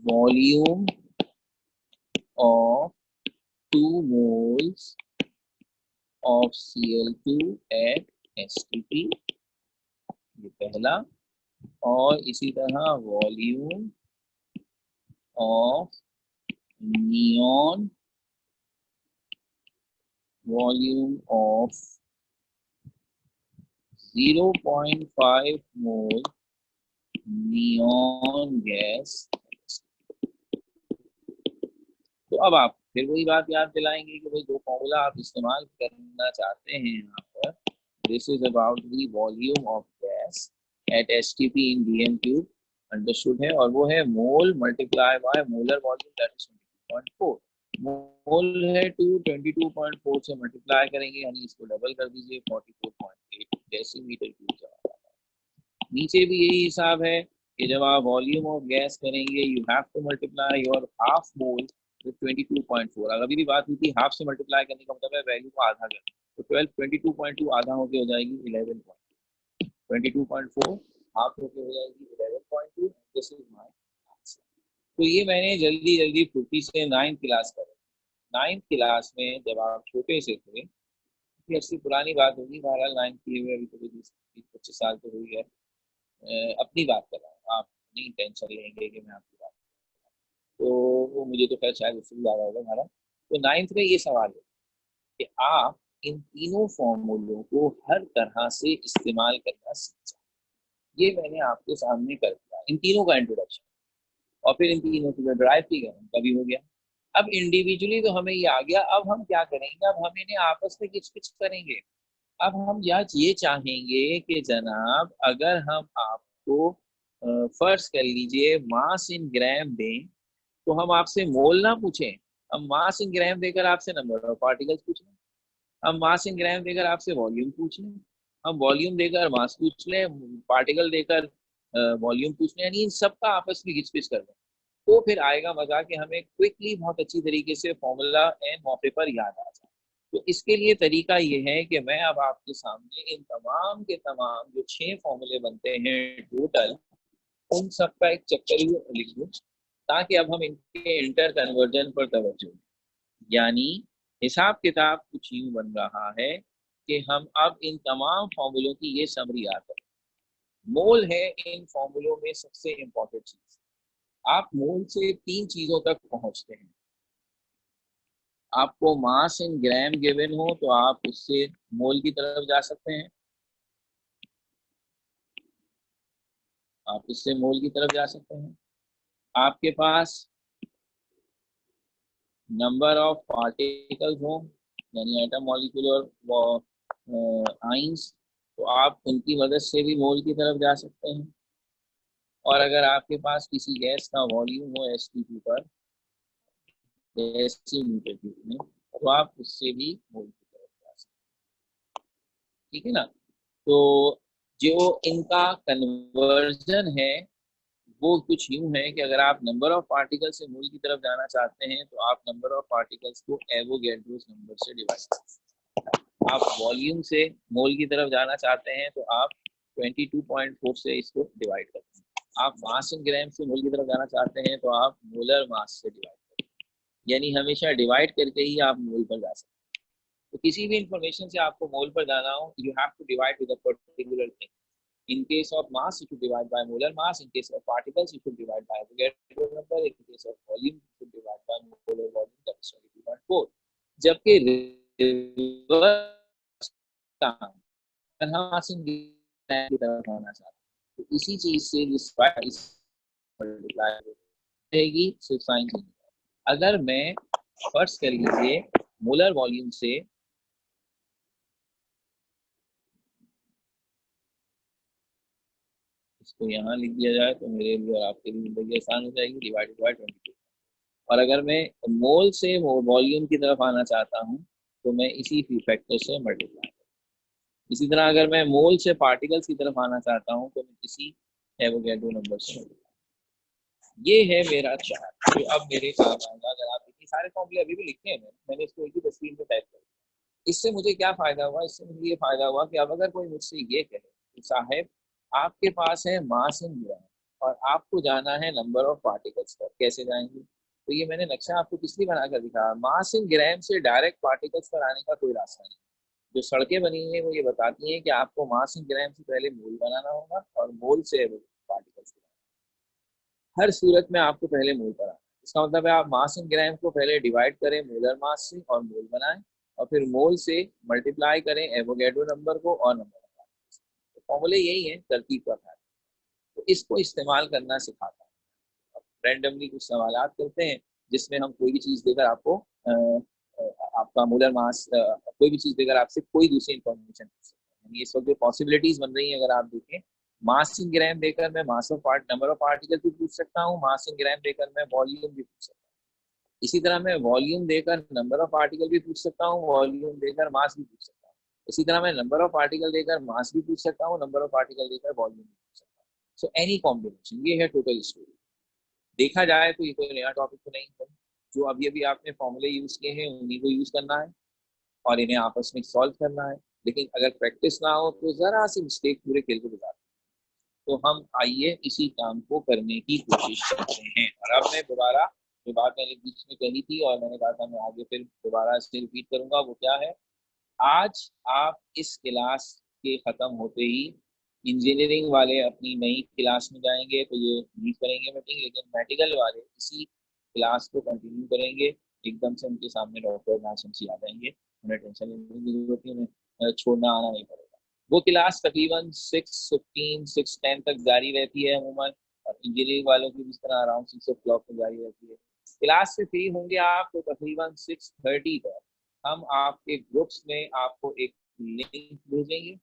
volume of 2 moles of Cl2 at STP, ये पहला। और इसी तरह volume of neon, volume of 0.5 mole neon gas. तो अब आप फिर वही बात याद दिलाएंगे कि भाई जो फॉर्मूला आप इस्तेमाल करना चाहते हैं यहाँ पर, this is about the volume of gas at STP in dm cube, understood है, और वो है mole multiply by molar volume, that is 22.4। Mole है 22.4 से मल्टीप्लाई करेंगे, यानी इसको डबल कर दीजिए, 44.8 डेसीमीटर क्यूब। नीचे भी यही हिसाब है कि जब आप वॉल्यूम ऑफ गैस करेंगे, you have to multiply your half mole with 22.4। अगर अभी भी बात हुई थी हाफ से मल्टीप्लाई करने का मतलब है वैल्यू को आधा कर, तो 22.2 आधा होके हो जाएगी 11, 22.4 हाफ होके हो जाएगी 11.2। This is my answer. तो ये मैंने जल्दी जल्दी फुर्ती से 9th क्लास कर, 9th क्लास में जब आप छोटे से थे, ये अच्छी पुरानी बात होगी, बहरहाल 9th की हुए अभी तो 20-25 साल तो हुई है। अपनी बात कर रहा हूँ, आप नहीं टेंशन लेंगे कि मैं आपकी बात, तो वो मुझे तो खैर शायद उससे भी ज़्यादा होगा हमारा। तो 9th में ये सवाल है कि आप इन तीनों फॉर्मूलों को हर तरह से इस्तेमाल करना सीख जाए। ये मैंने आपके सामने कर दिया, इन तीनों का इंट्रोडक्शन, और फिर इन तीनों को ड्राइव की गया उनका भी हो गया। अब इंडिविजुअली तो हमें ये आ गया, अब हम क्या करेंगे, अब हम इन्हें आपस में किच किच करेंगे। अब हम आज ये चाहेंगे कि जनाब अगर हम आपको फर्ज कर लीजिए मास इन ग्राम दें, तो हम आपसे मोल ना पूछें, हम मास इन ग्राम देकर आपसे नंबर ऑफ पार्टिकल्स पूछ लें, हम मास इन ग्राम देकर आपसे वॉल्यूम पूछ लें, हम वॉल्यूम देकर मास पूछ लें, पार्टिकल देकर वॉल्यूम पूछ लें, यानी इन सब का आपस में घिच पिच कर लें, तो फिर आएगा मजा कि हमें क्विकली बहुत अच्छी तरीके से फॉर्मूला एन मौके पर याद आ जाए। तो इसके लिए तरीका ये है कि मैं अब आपके सामने इन तमाम के तमाम जो 6 फॉर्मूले बनते हैं टोटल, उन सब का एक चक्कर ही लिख दूं, ताकि अब हम इनके इंटर कन्वर्जन पर तवज्जो दें। यानी हिसाब किताब कुछ यूं बन रहा है कि हम अब इन तमाम फॉर्मूलों की ये समरी याद करें। मोल है इन फॉर्मूलों में सबसे इंपॉर्टेंट चीज। आप मोल से 3 चीजों तक पहुंचते हैं। आपको मास इन ग्राम गिवन हो तो आप उससे मोल की तरफ जा सकते हैं, आप इससे मोल की तरफ जा सकते हैं। आपके पास नंबर ऑफ पार्टिकल्स हो, यानी एटम मॉलिक्यूलर आइंस, तो आप उनकी मदद से भी मोल की तरफ जा सकते हैं। और अगर आपके पास किसी गैस का वॉल्यूम हो H2 पर डेसीमीटर क्यूब में, तो आप उससे भी मोल की तरफ जा सकते हैं, ठीक है ना। तो जो इनका कन्वर्जन है वो कुछ यूं है कि अगर आप नंबर ऑफ पार्टिकल्स से मोल की तरफ जाना चाहते हैं तो आप नंबर ऑफ पार्टिकल्स को एवोगैड्रोस नंबर से डिवाइड करें। आप वॉल्यूम से मोल की तरफ जाना चाहते हैं तो आप 22.4 से इसको डिवाइड करें। आप मास इन ग्राम से मोल की तरफ जाना चाहते हैं तो आप मोलर मास से डिवाइड करें, यानी हमेशा डिवाइड करके ही आप मोल पर जा सकते हैं। तो किसी भी इंफॉर्मेशन से आपको मोल पर जाना हो, you have to divide with a particular thing. In case of mass, you should divide by molar mass. In case of particles, you should divide by Avogadro number. In case of volume, you should divide by molar volume, that is 22.4. जबकि रिवर्स हम मास इन ग्राम की तरफ आना चाहते हैं, तो इसी चीज से इस मल्टीप्लाई रहेगी, सिर्फ साइन चेंज। अगर मैं फर्स्ट कर लीजिए मोलर वॉल्यूम से इसको यहाँ लिख दिया जाए तो मेरे लिए और आपके लिए जिंदगी आसान हो जाएगी, डिवाइडेड बाय 22। और अगर मैं मोल से वॉल्यूम की तरफ आना चाहता हूँ तो मैं इसी फैक्टर से मल्टीप्लाई करूँ। इसी तरह अगर मैं मोल से पार्टिकल्स की तरफ आना चाहता हूँ तो मैं इसी एवोगैड्रो नंबर से। ये है मेरा चार्ट जो अब मेरे काम आएगा। अगर आप इतने सारे फॉर्मूले अभी भी लिखे हैं, मैंने इसको एक ही तस्वीर में टाइप कर। इससे मुझे क्या फायदा हुआ? इससे मुझे ये फायदा हुआ कि अब अगर कोई मुझसे ये कहे कि साहब आपके पास है मास इन ग्राम और आपको जाना है नंबर ऑफ पार्टिकल्स पर, कैसे जाएंगे? तो ये मैंने नक्शा आपको किस लिए बनाकर दिखाया। मास इन ग्राम से डायरेक्ट पार्टिकल्स पर आने का कोई रास्ता नहीं। जो सड़कें बनी हुई है वो ये बताती हैं कि आपको मास इन ग्राम से पहले मोल बनाना होगा और मोल से पार्टिकल्स। हर सूरत में आपको पहले मोल पर आना। इसका मतलब है आप मास इन ग्राम को पहले डिवाइड करें मोलर मास से और मोल बनाएं, और फिर मोल से मल्टीप्लाई करें एवोगैड्रो नंबर को और नंबर ऑफ। तो फॉर्मूले यही है, तरतीब पर है। तो इसको इस्तेमाल करना सिखाता हूँ। अब रैंडमली कुछ सवाल करते हैं जिसमें हम कोई भी चीज़ देकर आपको आपका मोलर मास कोई भी चीज़ देकर आपसे कोई दूसरी इंफॉर्मेशन पूछ सकते हैं। इस वक्त जो पॉसिबिलिटीज बन रही है अगर आप देखें, मास इन ग्राम देकर मैं mass of part number of particle भी पूछ सकता हूँ, मास इन ग्राम देकर मैं वॉल्यूम भी पूछ सकता हूँ। इसी तरह मैं वॉल्यूम देकर नंबर ऑफ पार्टिकल भी पूछ सकता हूँ, वॉल्यूम देकर मास भी पूछ सकता हूँ। इसी तरह मैं नंबर ऑफ पार्टिकल देकर मास भी पूछ सकता हूँ, नंबर ऑफ पार्टिकल देकर वॉल्यूम भी पूछ सकता हूँ। सो एनी कॉम्बिनेशन, ये है टोटल स्टोरी। देखा जाए तो ये कोई नया टॉपिक तो नहीं है। जो अभी अभी आपने फॉर्मूले यूज किए हैं उन्हीं को यूज करना है और इन्हें आपस में सॉल्व करना है। लेकिन अगर प्रैक्टिस ना हो तो जरा सी मिस्टेक पूरे खेल को बिगाड़। तो हम आइए इसी काम को करने की कोशिश करते हैं। और अब मैं दोबारा जो बात मैंने बीच में कही थी और मैंने कहा था मैं आगे फिर दोबारा इससे रिपीट करूंगा, वो क्या है? आज आप इस क्लास के खत्म होते ही इंजीनियरिंग वाले अपनी नई क्लास में जाएंगे तो ये मीट करेंगे मीटिंग, लेकिन मेडिकल वाले इसी क्लास को कंटिन्यू करेंगे। एकदम से उनके सामने डॉक्टर नाशंसी आ जाएंगे, उन्हें टेंशन लेने की जरूरत नहीं, उन्हें छोड़ना आना नहीं पड़ेगा। वो क्लास तकरीबन 6:15 6:10 तक जारी रहती है अमूमन, और इंजीनियरिंग वालों की जिस तरह अराउंड 6 o'clock तक जारी रहती है। क्लास से फ्री होंगे आप तो तकरीबन 6:30 तक हम आपके ग्रुप्स में आपको एक लिंक भेजेंगे।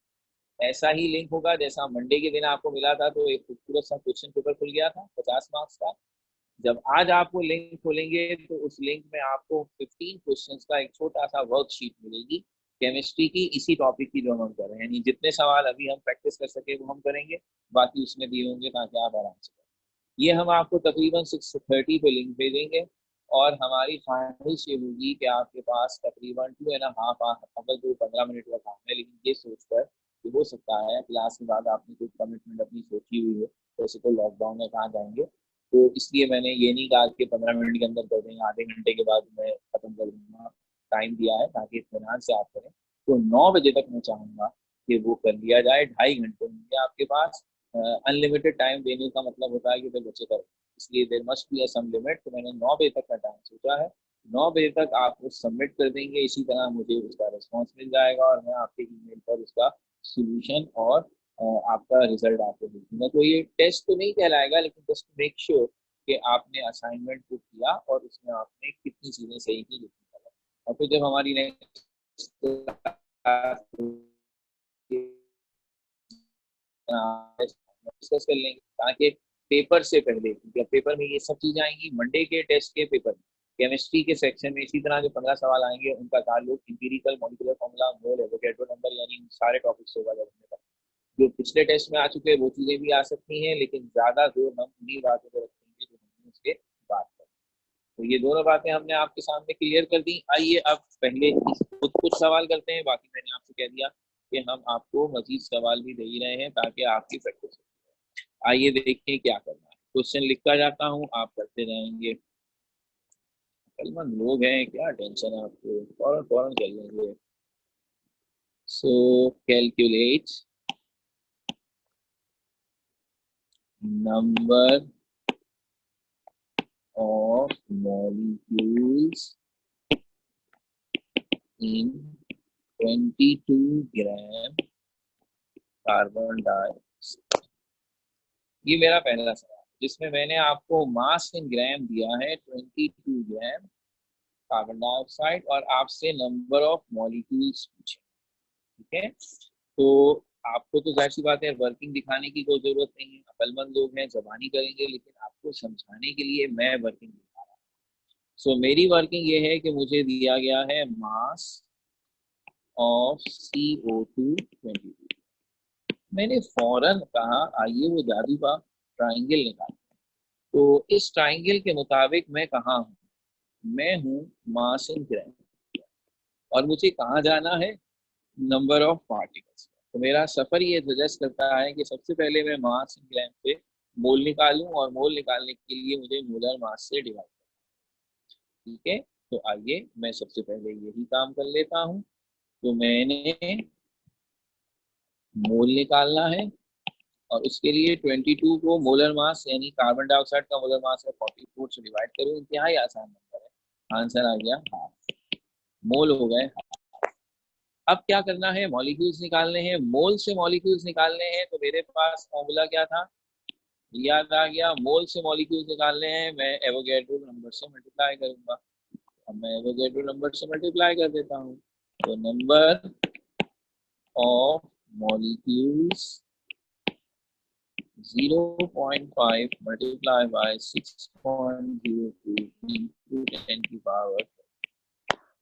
ऐसा ही लिंक होगा जैसा मंडे के दिन आपको मिला था, तो एक खूबसूरत सा क्वेश्चन पेपर खुल गया था 50 मार्क्स का। जब आज आपको लिंक खोलेंगे तो उस लिंक में आपको 15 क्वेश्चंस का एक छोटा सा वर्कशीट मिलेगी केमिस्ट्री की, इसी टॉपिक की जो हम कर रहे हैं। यानी जितने सवाल अभी हम प्रैक्टिस कर सके वो हम करेंगे, बाकी उसमें दिए होंगे ताकि आप आराम से करें। ये हम आपको तकरीबन 6:30 पे लिंक भेजेंगे और हमारी ख्वाहिश ये होगी कि आपके पास तकरीबन 2.5 अगर जो 15 मिनट का काम है, लेकिन ये सोचकर कि हो सकता है क्लास के बाद आपने कोई कमिटमेंट अपनी सोची हुई है, जैसे तो लॉकडाउन में कहाँ जाएंगे, तो इसलिए मैंने ये नहीं कहा कि 15 मिनट के अंदर कर देंगे, आधे घंटे के बाद मैं खत्म कर दूंगा। टाइम दिया है ताकि इत्मीनान से आप करें। तो 9 बजे तक मैं चाहूँगा कि वो कर लिया जाए। 2.5 घंटे होंगे आपके पास। अनलिमिटेड टाइम देने का मतलब होता है कि फिर बच्चे करें, इसलिए there must be some limit. तो मैंने 9 बजे तक का टाइम सोचा है। 9 बजे तक आप वो सबमिट कर देंगे, इसी तरह मुझे उसका रिस्पॉन्स मिल जाएगा और मैं आपके ईमेल पर उसका सोल्यूशन और आपका रिजल्ट आपको भेज दूंगा। तो ये टेस्ट तो नहीं कहलाएगा, लेकिन जस्ट मेक श्योर कि आपने असाइनमेंट को किया और उसमें आपने कितनी चीज़ें सही की, कितनी गलत। और फिर जब हमारी नेक्स्ट डिस्कस कर लेंगे ताकि पेपर से पहले, मतलब पेपर में ये सब चीजें आएंगी। मंडे के टेस्ट के पेपर में केमिस्ट्री के सेक्शन में इसी तरह जो 15 सवाल आएंगे उनका ताल्लुक एम्पिरिकल, मॉलिक्यूलर फॉर्मूला, मोल, एवोगैड्रो नंबर, यानी उन सारे टॉपिक्स होगा। जो पिछले टेस्ट में आ चुके हैं वो चीजें भी आ सकती हैं, लेकिन ज्यादा जोर हम उन्हीं बातों पर रखेंगे जो हमने उसके बाद कर। तो ये दोनों बातें हमने आपके सामने क्लियर कर दी। आइए अब पहले खुद कुछ सवाल करते हैं, बाकी मैंने आपसे कह दिया कि हम आपको मजीद सवाल भी दे ही रहे हैं ताकि आपकी प्रैक्टिस हो। आइए देखें क्या करना है। क्वेश्चन लिखता जाता हूँ, आप करते जाएंगे। अक्लमंद लोग हैं, क्या टेंशन है आपको, फौरन फौरन कर लेंगे। सो calculate number of molecules in 22 gram carbon dioxide. ये मेरा पहला सवाल, जिसमें मैंने आपको मास इन ग्राम दिया है 22 ग्राम कार्बन डाइऑक्साइड, और आपसे नंबर ऑफ मॉलिक्यूल्स पूछे। ठीक है, तो आपको तो जाहिर सी बात है वर्किंग दिखाने की कोई जरूरत नहीं है, अक्लमंद लोग हैं, जबानी करेंगे, लेकिन आपको समझाने के लिए मैं वर्किंग दिखा रहा हूँ। सो मेरी वर्किंग ये है कि मुझे दिया गया है मास ऑफ CO2 22। मैंने फौरन कहा आइए वो जादू का ट्राइंगल निकाल। तो इस ट्राइंगल के मुताबिक मैं कहाँ हूँ, मैं हूँ मास इन ग्राम, और मुझे कहाँ जाना है, नंबर ऑफ पार्टिकल्स। तो मेरा सफर ये सजेस्ट करता है कि सबसे पहले मैं मास इन ग्राम से मोल निकालूं, और मोल निकालने के लिए मुझे मोलर मास से डिवाइड करना। ठीक है, तो आइए मैं सबसे पहले यही काम कर लेता हूं। तो मैंने मोल निकालना है, और उसके लिए 22 को मोलर मास यानी कार्बन डाइऑक्साइड का मोलर मास है 44 से डिवाइड करूँ। इंतहाई आसान नंबर है, आंसर आ गया हाफ, मोल हो गए। अब क्या करना है, मॉलिक्यूल्स निकालने हैं। मोल से मॉलिक्यूल्स निकालने हैं, तो मेरे पास फॉर्मूला क्या था, याद आ गया। मोल से मॉलिक्यूल्स निकालने हैं, मैं एवोगैड्रो नंबर से मल्टीप्लाई करूंगा। अब मैं एवोगैड्रो नंबर से मल्टीप्लाई कर देता हूँ। तो number of molecules 0.5 multiply by 6.02 into 10 की पावर।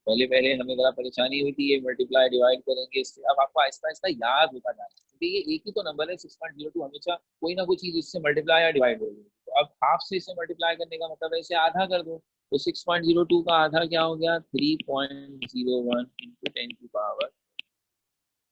पहले पहले हमें जरा परेशानी हुई थी, ये मल्टीप्लाई डिवाइड करेंगे इससे। अब आपको आहिस्ता आहिस्ता याद होता जाए, क्योंकि ये एक ही तो नंबर है 6.02, हमेशा कोई ना कोई चीज इससे मल्टीप्लाई या डिवाइड होगी। तो अब हाफ से इसे मल्टीप्लाई करने का मतलब है इसे आधा कर दो। तो 6.02 का आधा क्या हो गया, 3.01 into 10 की पावर।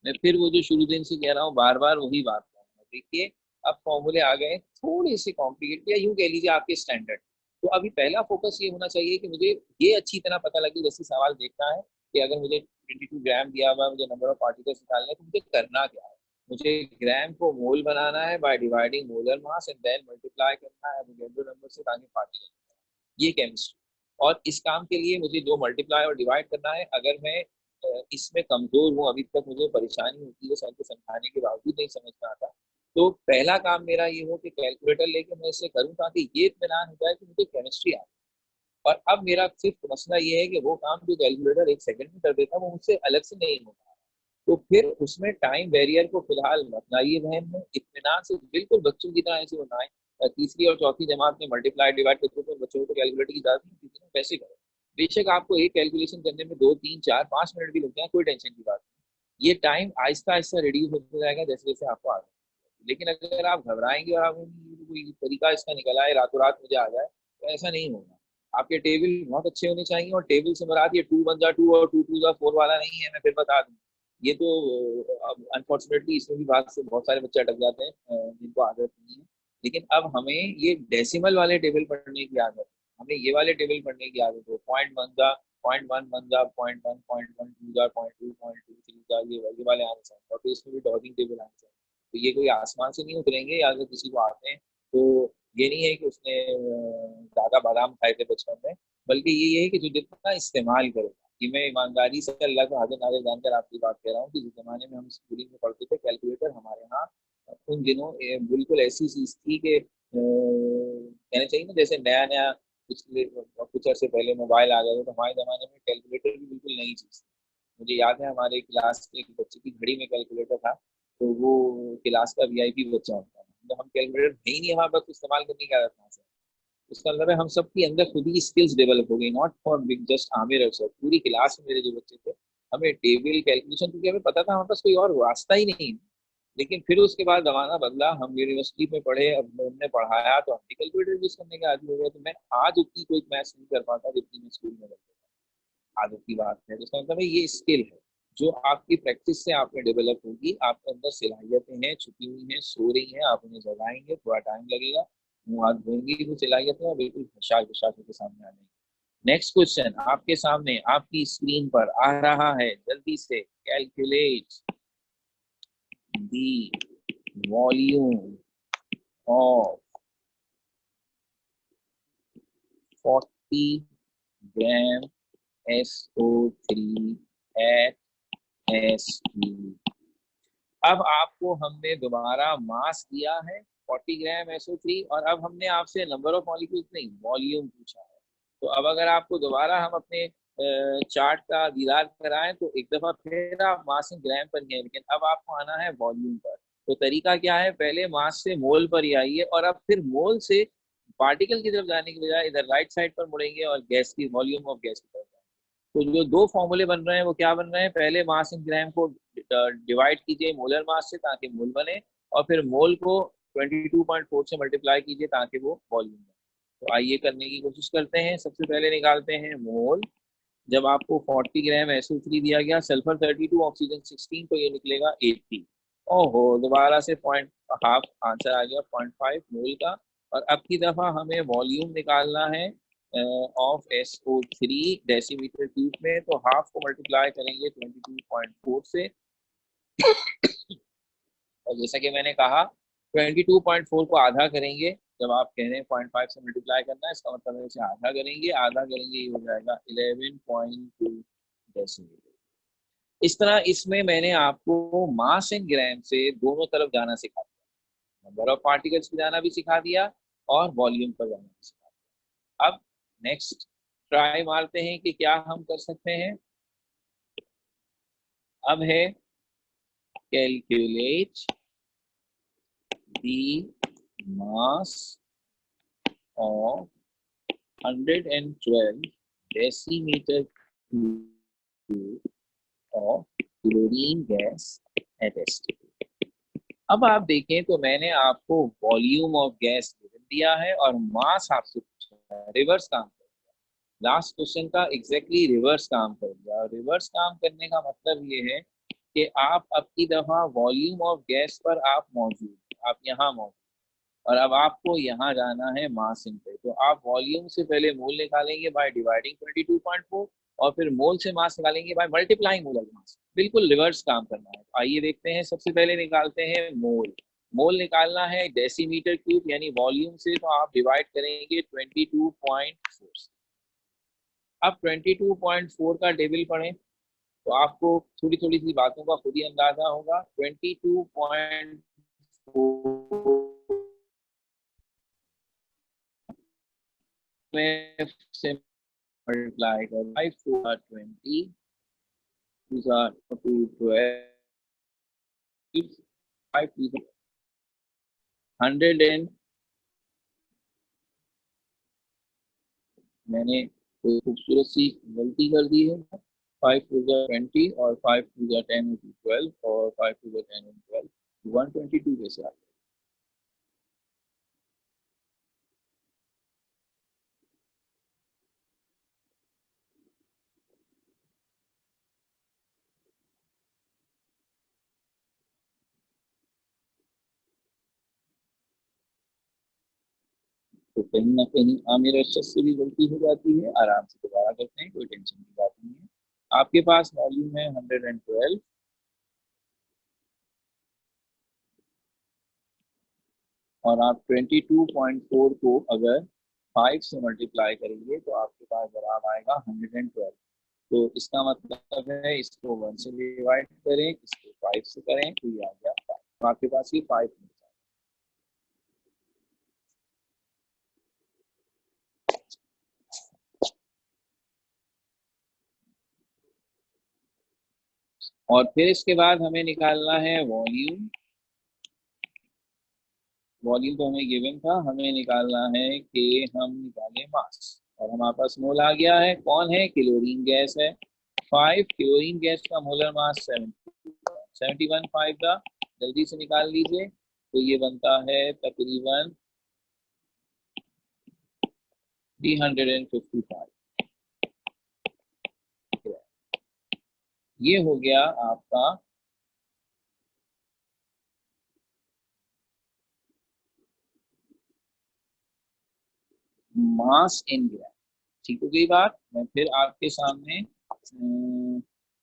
मैं फिर वो जो शुरू दिन से कह रहा हूँ बार बार वही बात कर रहा हूँ। देखिए अब फॉर्मूले आ गए थोड़े से कॉम्प्लिकेटेड, या यूं कह लीजिए आपके स्टैंडर्ड। तो अभी पहला फोकस ये होना चाहिए कि मुझे ये अच्छी तरह पता लगे, जैसे सवाल देखना है कि अगर मुझे 22 ग्राम दिया हुआ है, मुझे नंबर ऑफ पार्टिकल्स निकालना है, तो मुझे करना क्या है। मुझे ग्राम को मोल बनाना है by dividing molar mass, and then multiply करना है एवोगैड्रो नंबर से ताकि पार्टिकल। ये केमिस्ट्री। और इस काम के लिए मुझे जो मल्टीप्लाई और डिवाइड करना है, अगर मैं इसमें कमजोर हूँ, अभी तक मुझे परेशानी होती है, सर को समझाने के बावजूद नहीं समझ में आता, तो पहला काम मेरा ये हो कि कैलकुलेटर लेके मैं इसे करूँ, ताकि ये इत्मीनान हो जाए कि मुझे केमिस्ट्री आ। और अब मेरा सिर्फ मसला ये है कि वो काम जो कैलकुलेटर एक सेकंड में कर देता है वो मुझसे अलग से नहीं होता। तो फिर उसमें टाइम बैरियर को फिलहाल रखना ये जहन में, इत्मीनान से बिल्कुल बच्चों की तरह ऐसे बनाए। तीसरी और चौथी जमात में मल्टीप्लाई डिवाइड करते थे, बच्चों को कैलकुलेटर की जरूरत नहीं थी, वैसे करो। बेशक आपको एक कैलकुलेशन करने में 2 3 4 5 मिनट भी लग जाए, कोई टेंशन की बात नहीं। ये टाइम आहिस्ता आहिस्ता रिड्यूस होता जाएगा जैसे जैसे आपको आ जाए। लेकिन अगर आप घबराएंगे और आप कोई तरीका इसका निकल आए रातों रात मुझे आ जाए, तो ऐसा नहीं होगा। आपके टेबल बहुत अच्छे होने चाहिए, और टेबल से मुराद ये 2 1 जा 2 और 2 2 जा 4 वाला नहीं है। मैं फिर बता दूं, ये तो अनफॉर्चुनेटली इसमें भी बात से बहुत सारे बच्चे अटक जाते हैं जिनको आदत नहीं है। लेकिन अब हमें ये डेसिमल वाले टेबल पढ़ने की आदत है, हमें ये वाले टेबल पढ़ने की आदत है। 0.1 जा 0.1 जा 0.1 0.12 जा 0.2 0.23 जा, ये वाले आने चाहिए। और फिर इसमें भी डॉजिंग टेबल आने चाहिए। तो ये कोई आसमान से नहीं उतरेंगे, या अगर किसी को आते हैं तो ये नहीं है कि उसने ज्यादा बादाम खाए थे बचपन में, बल्कि ये है कि जो जितना इस्तेमाल करेगा। कि मैं ईमानदारी से अल्लाह को हाजिर नाजिर जानकर आपकी बात कह रहा हूँ कि जिस जमाने में हम स्कूलिंग में पढ़ते थे, कैलकुलेटर हमारे यहाँ उन दिनों बिल्कुल ऐसी चीज थी कि कहना चाहिए ना, जैसे नया नया पिछले कुछ अर्से पहले मोबाइल आ गए थे, तो हमारे जमाने में कैलकुलेटर भी बिल्कुल नई चीज थी। मुझे याद है हमारे क्लास के एक बच्चे की घड़ी में कैलकुलेटर था, तो वो क्लास का VIP बच्चा होता था। हम कैलकुलेटर है ही नहीं हमारे पास, इस्तेमाल करने की आदत कहाँ से? इसका मतलब है हम सबके अंदर खुद ही स्किल्स डेवलप हो गई, not for big just Aamir और सर। पूरी क्लास में मेरे जो बच्चे थे, हमें टेबल कैलकुलेशन, क्योंकि हमें पता था हमारे पास कोई और रास्ता ही नहीं है। लेकिन फिर उसके बाद जमाना बदला, हम यूनिवर्सिटी में पढ़े, अब हमने पढ़ाया तो हम भी कैलकुलेटर यूज करने के आदी हो गए। तो मैं आज उतनी कोई मैथ्स नहीं कर पाता जितनी मैं स्कूल में करता था। आदत की बात है, जिसका मतलब है ये स्किल है जो आपकी प्रैक्टिस से आप में डेवलप होगी। आपके अंदर सलाहियतें हैं, छुपी हुई हैं, सो रही हैं, आप उन्हें जगाएंगे, थोड़ा टाइम लगेगा, मुंह हाथ धोएंगे, वो सलाहियतें और बिल्कुल हशाश हशाश के सामने आ जाएंगी। नेक्स्ट क्वेश्चन आपके सामने आपकी स्क्रीन पर आ रहा है, जल्दी से calculate the volume of 40 gram SO3 at SE। अब आपको हमने दोबारा मास दिया है 40 ग्राम SO3, और अब हमने आपसे नंबर ऑफ मॉलिक्यूल्स नहीं, वॉल्यूम पूछा है। तो अब अगर आपको दोबारा हम अपने चार्ट का दीदार कराएं तो एक दफा फिर आप मास इन ग्राम पर ही हैं, लेकिन अब आपको आना है वॉल्यूम पर। तो तरीका क्या है, पहले मास से मोल पर ही आइए, और अब फिर मोल से पार्टिकल की तरफ जाने के बजाय इधर राइट साइड पर मुड़ेंगे और गैस की वॉल्यूम ऑफ गैस की तरफ जाएंगे। तो जो दो फॉर्मूले बन रहे हैं वो क्या बन रहे हैं, पहले मास इन ग्राम को डिवाइड कीजिए मोलर मास से ताकि मोल बने, और फिर मोल को 22.4 से मल्टीप्लाई कीजिए ताकि वो वॉल्यूम बने। तो आइए करने की कोशिश करते हैं। सबसे पहले निकालते हैं मोल। जब आपको 40 ग्राम SO3 दिया गया, सल्फर 32, ऑक्सीजन 16, तो ये निकलेगा 80। ओहो, दोबारा से पॉइंट हाफ आंसर आ गया, 0.5 मोल का। और अब की दफा हमें वॉल्यूम निकालना है ऑफ SO3 डेसीमीटर क्यूब में, तो हाफ को मल्टीप्लाई करेंगे 22.4 से। और जैसा कि मैंने कहा 22.4 को आधा करेंगे, जब आप कह रहे हैं 0.5 से मल्टीप्लाई करना है, इसका मतलब है इसे आधा करेंगे, आधा करेंगे ये हो जाएगा 11.2 डेसीमीटर। इस तरह इसमें मैंने आपको मास इन ग्राम से दोनों तरफ जाना सिखा दिया, नंबर ऑफ पार्टिकल्स पे जाना भी सिखा दिया और वॉल्यूम पर जाना भी सिखा दिया। अब नेक्स्ट ट्राई मारते हैं कि क्या हम कर सकते हैं। अब है calculate the mass of 112 decimeter cube of chlorine gas at STP। अब आप देखें तो मैंने आपको वॉल्यूम ऑफ गैस दिया है और मास आपसे पूछा है, रिवर्स काम कर दिया। लास्ट क्वेश्चन का एग्जैक्टली रिवर्स काम कर दिया। और रिवर्स काम करने का मतलब ये है कि आप अब की दफा वॉल्यूम ऑफ गैस पर आप मौजूद, आप यहाँ मौजूद, और अब आपको यहाँ जाना है मास इन पे। तो आप वॉल्यूम से पहले मोल निकालेंगे बाय डिवाइडिंग 22.4, और फिर मोल से मास निकालेंगे बाय मल्टीप्लाइंग मोलर मास। बिल्कुल रिवर्स काम करना है। आइए देखते हैं। सबसे पहले निकालते हैं मोल। मोल निकालना है डेसीमीटर क्यूब यानी वॉल्यूम से, तो आप डिवाइड करेंगे 22.4 से। अब 22.4 का टेबल पढ़ें तो आपको थोड़ी थोड़ी सी बातों का खुद ही अंदाजा होगा। 22.4 में से मल्टीप्लाई कर 5 टू 20, 2 टू 12, 5 टू 100 एंड, मैंने कोई खूबसूरत सी गलती कर दी है। 5 टू 20 और 5 टू 10 टू 12 और 5 टू 10 and 12, 122 कैसे आ गया? तो कहीं ना कहीं आमिर अरशद से भी गलती हो जाती है। आराम से दोबारा करते हैं, कोई टेंशन की बात नहीं है। आपके पास वॉल्यूम है 112, और आप 22.4 को अगर 5 से मल्टीप्लाई करेंगे तो आपके पास जवाब आएगा 112। तो इसका मतलब है इसको 1 से डिवाइड करें, इसको 5 से करें, तो ये आ गया 5। तो आपके पास ये 5 मिल जाएगा। और फिर इसके बाद हमें निकालना है वॉल्यूम वॉल्यूम तो हमें गिवन था, हमें निकालना है कि हम निकालें मास, और हमारे पास मोल आ गया है। कौन है? क्लोरीन गैस है। 5 क्लोरीन गैस का मोलर मास 71.5 का, जल्दी से निकाल लीजिए। तो ये बनता है तकरीबन 355। ये हो गया आपका मास इन ग्राम। ठीक हो गई बात। मैं फिर आपके सामने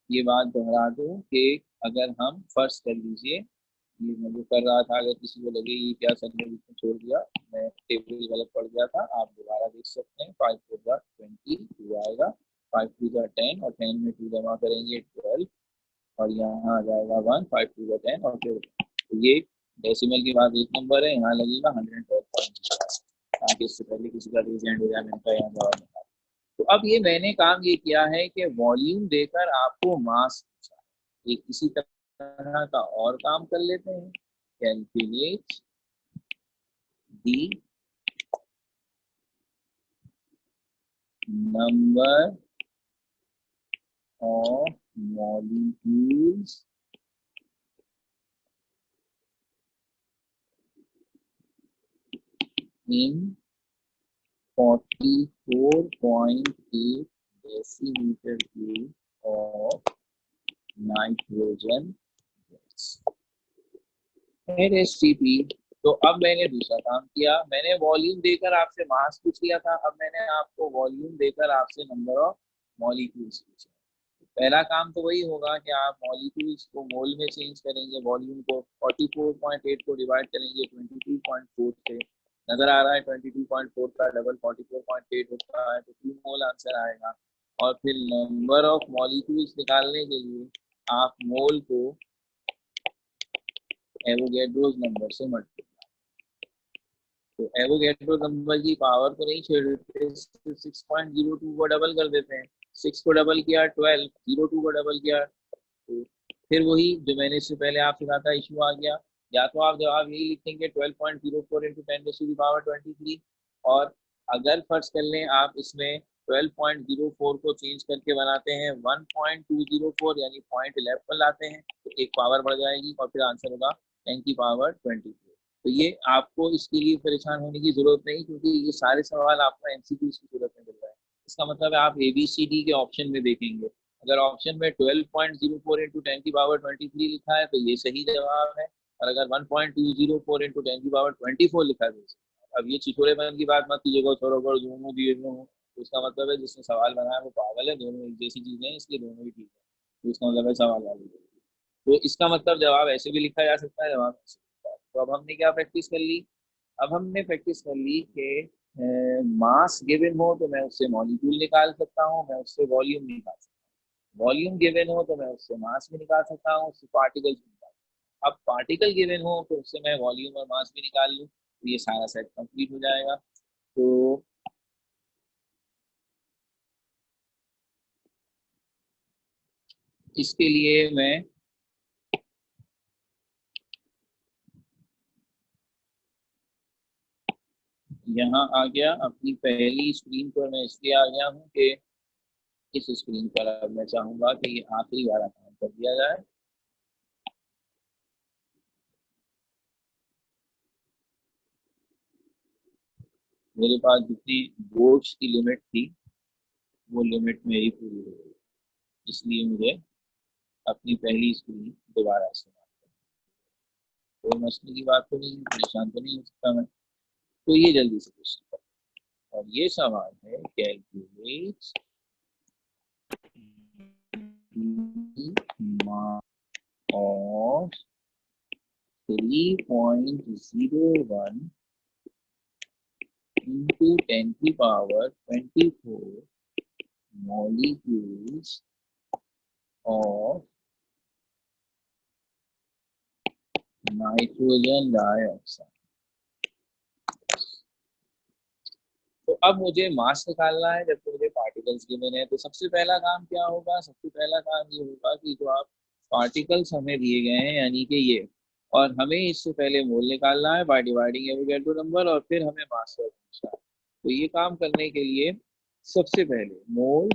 ये बात दोहरा दूं कि अगर हम फर्स्ट कर लीजिए, ये मैं जो कर रहा था, अगर किसी को लगे ये क्या सर ने बीच में छोड़ दिया, मैं टेबल गलत पड़ गया था, आप दोबारा देख सकते हैं। 5 4 जा 20 2 आएगा, 5 2 जा 10 और 10 में 2 जमा करेंगे 12, और यहाँ आ जाएगा 1, 5 2 जा 10 और फिर तो ये डेसिमल के बाद एक नंबर है, यहाँ लगेगा 112.5, ताकि इससे पहले किसी का रीजेंड हो जाए मैंने कहा यहाँ जवाब निकाल। तो अब ये मैंने काम ये किया है कि वॉल्यूम देकर आपको मास पूछा है। एक इसी तरह का और काम कर लेते हैं। Calculate the number of molecules in 44.8 decimeter cube of nitrogen gas NH3P। तो अब मैंने दूसरा काम किया, मैंने वॉल्यूम देकर आपसे मास पूछ लिया था, अब मैंने आपको वॉल्यूम देकर आपसे नंबर ऑफ मॉलिक्यूल्स पूछे। पहला काम तो वही होगा कि आप मॉलिक्यूल्स को मोल में चेंज करेंगे, वॉल्यूम को 44.8 को डिवाइड करेंगे 22.4 से, नजर आ रहा है 22.4 का डबल 44.8 होता है, तो 2 मोल आंसर आएगा। और फिर नंबर ऑफ मॉलिक्यूल्स निकालने के लिए आप मोल को एवोगैड्रोस नंबर से मल्टीप्लाई, तो एवोगैड्रो नंबर की पावर को नहीं छेड़ते, 6.02 को डबल कर देते हैं। 6 को डबल किया 12, 02 को डबल किया, तो फिर वही जो मैंने इससे पहले आपसे कहा था इशू आ गया। या तो आप जवाब यही लिखेंगे 12.04 इंटू 10⁻23, और अगर फर्ज कर लें आप इसमें 12.04 को चेंज करके बनाते हैं 1.204 यानी 0.11 लाते हैं, तो एक पावर बढ़ जाएगी और फिर आंसर होगा 10 की पावर 24। तो ये आपको इसके लिए परेशान होने की जरूरत नहीं, क्योंकि ये सारे सवाल आपको एमसीक्यू की सूरत में मिल रहा है। इसका मतलब है आप ABCD के ऑप्शन में देखेंगे, अगर ऑप्शन में 12.04 इंटू 10 की पावर 23 लिखा है तो ये सही जवाब है, और अगर 1.204 इंटू 10 की पावर 24 लिखा है तो अब ये छिछोरेपन की बात मत कीजिएगा, छोरो पर दोनों दिए हो, तो इसका मतलब है जिसने सवाल बनाया वो पागल है, दोनों एक जैसी चीजें हैं इसलिए दोनों ही ठीक है, तो इसका मतलब है सवाल वाली। तो इसका मतलब जवाब ऐसे भी लिखा जा सकता है, जवाब ऐसे लिखा है। तो अब हमने क्या प्रैक्टिस कर ली? अब हमने प्रैक्टिस कर ली कि मास गिवन हो तो मैं उससे मॉलिक्यूल निकाल सकता हूँ, मैं उससे वॉल्यूम निकाल सकता हूँ। वॉल्यूम गिवन हो तो मैं उससे मास भी निकाल सकता हूँ, उससे पार्टिकल्स भी निकाल सकता हूँ। अब पार्टिकल गिवन हो तो उससे मैं वॉल्यूम और मास भी निकाल लूँ, तो ये सारा सेट कंप्लीट हो जाएगा। तो इसके लिए मैं यहाँ आ गया अपनी पहली स्क्रीन पर। मैं इसलिए आ गया हूँ कि इस स्क्रीन पर अब मैं चाहूंगा कि ये आखिरी वाला काम कर दिया जाए। मेरे पास जितनी बोर्ड्स की लिमिट थी वो लिमिट मेरी पूरी हो गई, इसलिए मुझे अपनी पहली स्क्रीन दोबारा इस्तेमाल करनी। कोई मसले की बात तो नहीं, परेशान तो नहीं हो सकता मैं। तो ये जल्दी से क्वेश्चन करें, और ये सवाल है कैलकुलेट ऑफ 3.01 into 10 की power 24 molecules of nitrogen dioxide. तो अब मुझे मास निकालना है, जबकि मुझे पार्टिकल्स गिवन है। तो सबसे पहला काम क्या होगा? सबसे पहला काम ये होगा कि जो आप पार्टिकल्स हमें दिए गए हैं, यानी कि ये और हमें इससे पहले मोल निकालना है बाय डिवाइडिंग एवोगैड्रो नंबर, और फिर हमें मास वर्क पूछना है। तो ये काम करने के लिए सबसे पहले मोल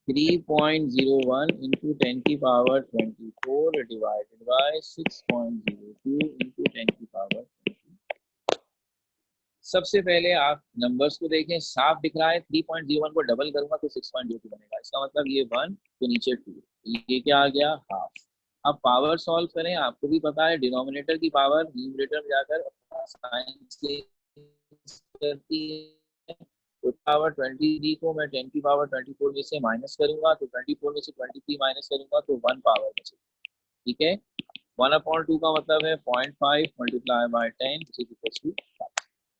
3.01 into 10 की पावर 24 डिवाइडेड बाय 6.02 into 10 की पावर 20। सबसे पहले आप नंबर्स को देखें, साफ दिख रहा है। 3.01 को डबल करूंगा तो 6.02 बनेगा, इसका मतलब ये 1 तो नीचे 2, ये क्या आ गया, हाफ। अब पावर सॉल्व करें, आपको भी पता है डिनोमिनेटर की पावर न्यूमरेटर में जाकर साइन से करती है। तो पावर 23 को मैं 10 की पावर 24 में से माइनस करूंगा, तो 24 में से 23 माइनस करूंगा तो 1 पावर बचेगी। ठीक है, 1/2 का मतलब है 0.5 मल्टीप्लाई बाय 10 =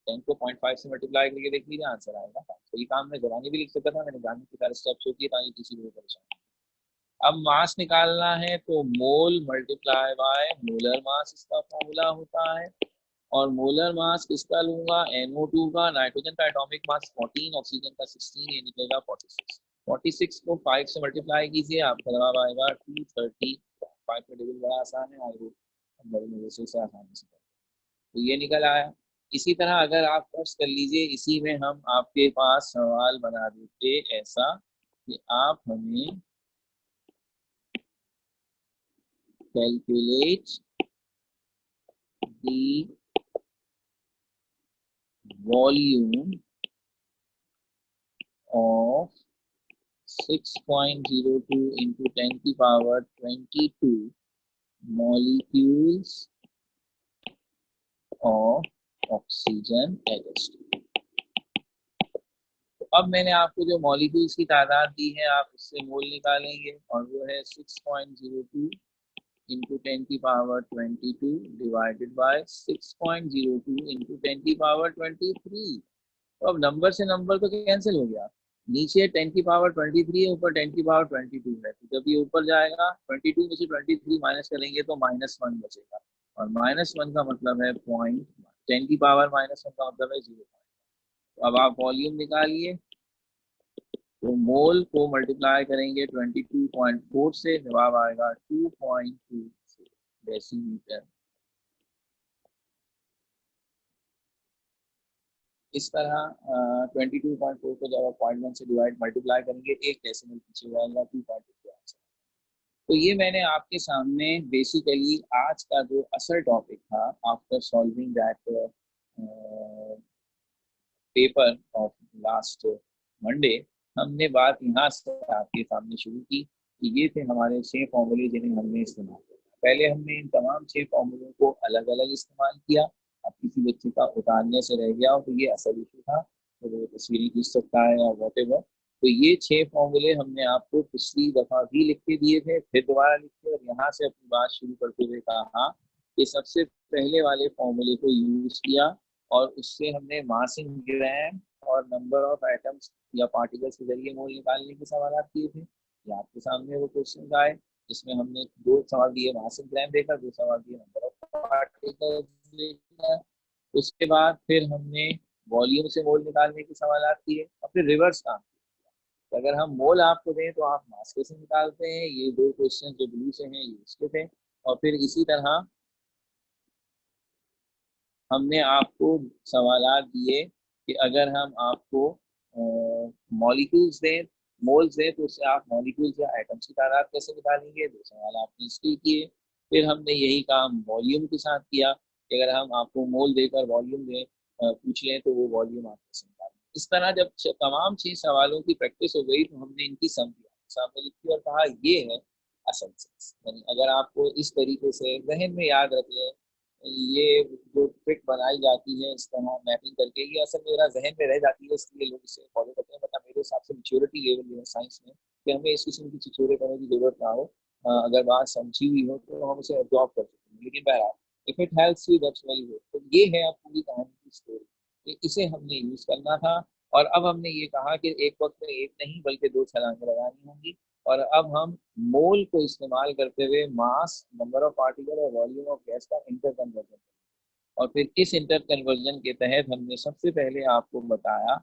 10 को 0.5 से मल्टीप्लाई करके देख लीजिए, आंसर आएगा। तो ये काम मैं जवानी भी लिख सकता था, मैंने जानने के सारे स्टेप्स होती है ताकि किसी को भी परेशानी। अब मास निकालना है तो मोल मल्टीप्लाई बाय मोलर मास इसका फॉर्मूला होता है। और मोलर मास किसका लूंगा, NO2 का। नाइट्रोजन का एटॉमिक मास 14, ऑक्सीजन का 16, ये निकलेगा 46। 46 को 5 से मल्टीप्लाई कीजिए, आपका जवाब आएगा 230। 5 का टेबल बड़ा आसान है, आई होप बड़े मजे से आसानी से। तो ये निकल आया। इसी तरह अगर आप फर्स्ट कर लीजिए, इसी में हम आपके पास सवाल बना देते ऐसा कि आप हमें calculate the volume of 6.02 into 10 की power 22 molecules of oxygen LH2। तो अब मैंने आपको जो मॉलिक्यूल्स की तादाद दी है, आप उससे मोल निकालेंगे, और वो है 6.02 into 10 की पावर 22 डिवाइडेड बाय 6.02 into 10 की पावर 23। तो अब नंबर से नंबर तो कैंसिल हो गया, नीचे 10 की पावर 23 है, ऊपर 10 की पावर 22 है। तो जब ये ऊपर जाएगा 22 में से 23 माइनस करेंगे तो -1 बचेगा, और -1 का मतलब है 0.1। 10 की पावर -1 का मतलब है 0। तो अब आप वॉल्यूम निकालिए, तो मोल को मल्टीप्लाई करेंगे 22.4 से, जवाब आएगा 2.2 डेसीमीटर। इस तरह 22.4 को जब आप 0.1 से डिवाइड मल्टीप्लाई करेंगे, एक डेसिमल पीछे जाएगा, 2.2 आंसर। तो ये मैंने आपके सामने बेसिकली आज का जो असल टॉपिक था, after solving that paper of last Monday, हमने बात यहाँ से आपके सामने शुरू की कि ये थे हमारे 6 फॉर्मूले जिन्हें हमने इस्तेमाल किया। पहले हमने इन तमाम 6 फॉर्मूलों को अलग अलग इस्तेमाल किया। अब किसी बच्चे का उतारने से रह गया हो तो ये असल इशू था, तो वो तस्वीरें खींच सकता है या वॉटेवर। तो ये 6 फॉर्मूले हमने आपको पिछली दफा भी लिख के दिए थे, फिर दोबारा लिखे, और यहाँ से अपनी बात शुरू करते हुए कहा कि सबसे पहले वाले फॉर्मूले को यूज किया, और उससे हमने मास इन ग्राम और नंबर ऑफ एटम्स या पार्टिकल्स के जरिए मोल निकालने के सवाल किए थे। ये आपके सामने वो क्वेश्चन आए, जिसमें हमने 2 सवाल दिए मास इन ग्राम देकर, 2 सवाल दिए नंबर ऑफ पार्टिकल्स देकर। उसके बाद फिर हमने वॉल्यूम से मोल निकालने के सवाल किए, और फिर रिवर्स काम। तो अगर हम मोल आपको दें तो आप मास कैसे निकालते हैं, ये 2 क्वेश्चन जो ब्लू से हैं ये उसके थे। और फिर इसी तरह हमने आपको सवाल दिए कि अगर हम आपको मॉलिक्यूल्स दें, मोल्स दें, तो उससे आप मॉलिक्यूल्स या एटम्स की तादाद कैसे निकालेंगे, 2 सवाल आपने इसके किए। फिर हमने यही काम वॉल्यूम के साथ किया कि अगर हम आपको मोल देकर वॉल्यूम दें पूछ लें तो वो वॉल्यूम आप कैसे निकालें। इस तरह जब तमाम 6 सवालों की प्रैक्टिस हो गई तो हमने इनकी सम सामने लिखी और कहा ये है असल सेंस। यानी अगर आपको इस तरीके से जहन में याद रख लें, ये जो ट्रिक बनाई जाती है इस तरह मैपिंग करके, ये असल मेरा जहन में रह जाती है, इसलिए लोग इसे फॉलो करते हैं। मतलब मेरे हिसाब से मैच्योरिटी लेवल जो है साइंस में, कि हमें इस किस्म की चीज़ों करने की जरूरत ना हो। अगर बात समझी हुई हो तो हम उसे एब्जॉर्ब कर सकते हैं। लेकिन बहरहाल if it helps you that's very good. तो ये है अब पूरी कहानी की स्टोरी कि इसे हमने यूज करना था। और अब हमने ये कहा कि एक वक्त में एक नहीं बल्कि 2 छलांगें लगानी होंगी। और अब हम मोल को इस्तेमाल करते हुए मास, नंबर ऑफ पार्टिकल और वॉल्यूम ऑफ गैस का इंटर कन्वर्जन, और फिर इस इंटर कन्वर्जन के तहत हमने सबसे पहले आपको बताया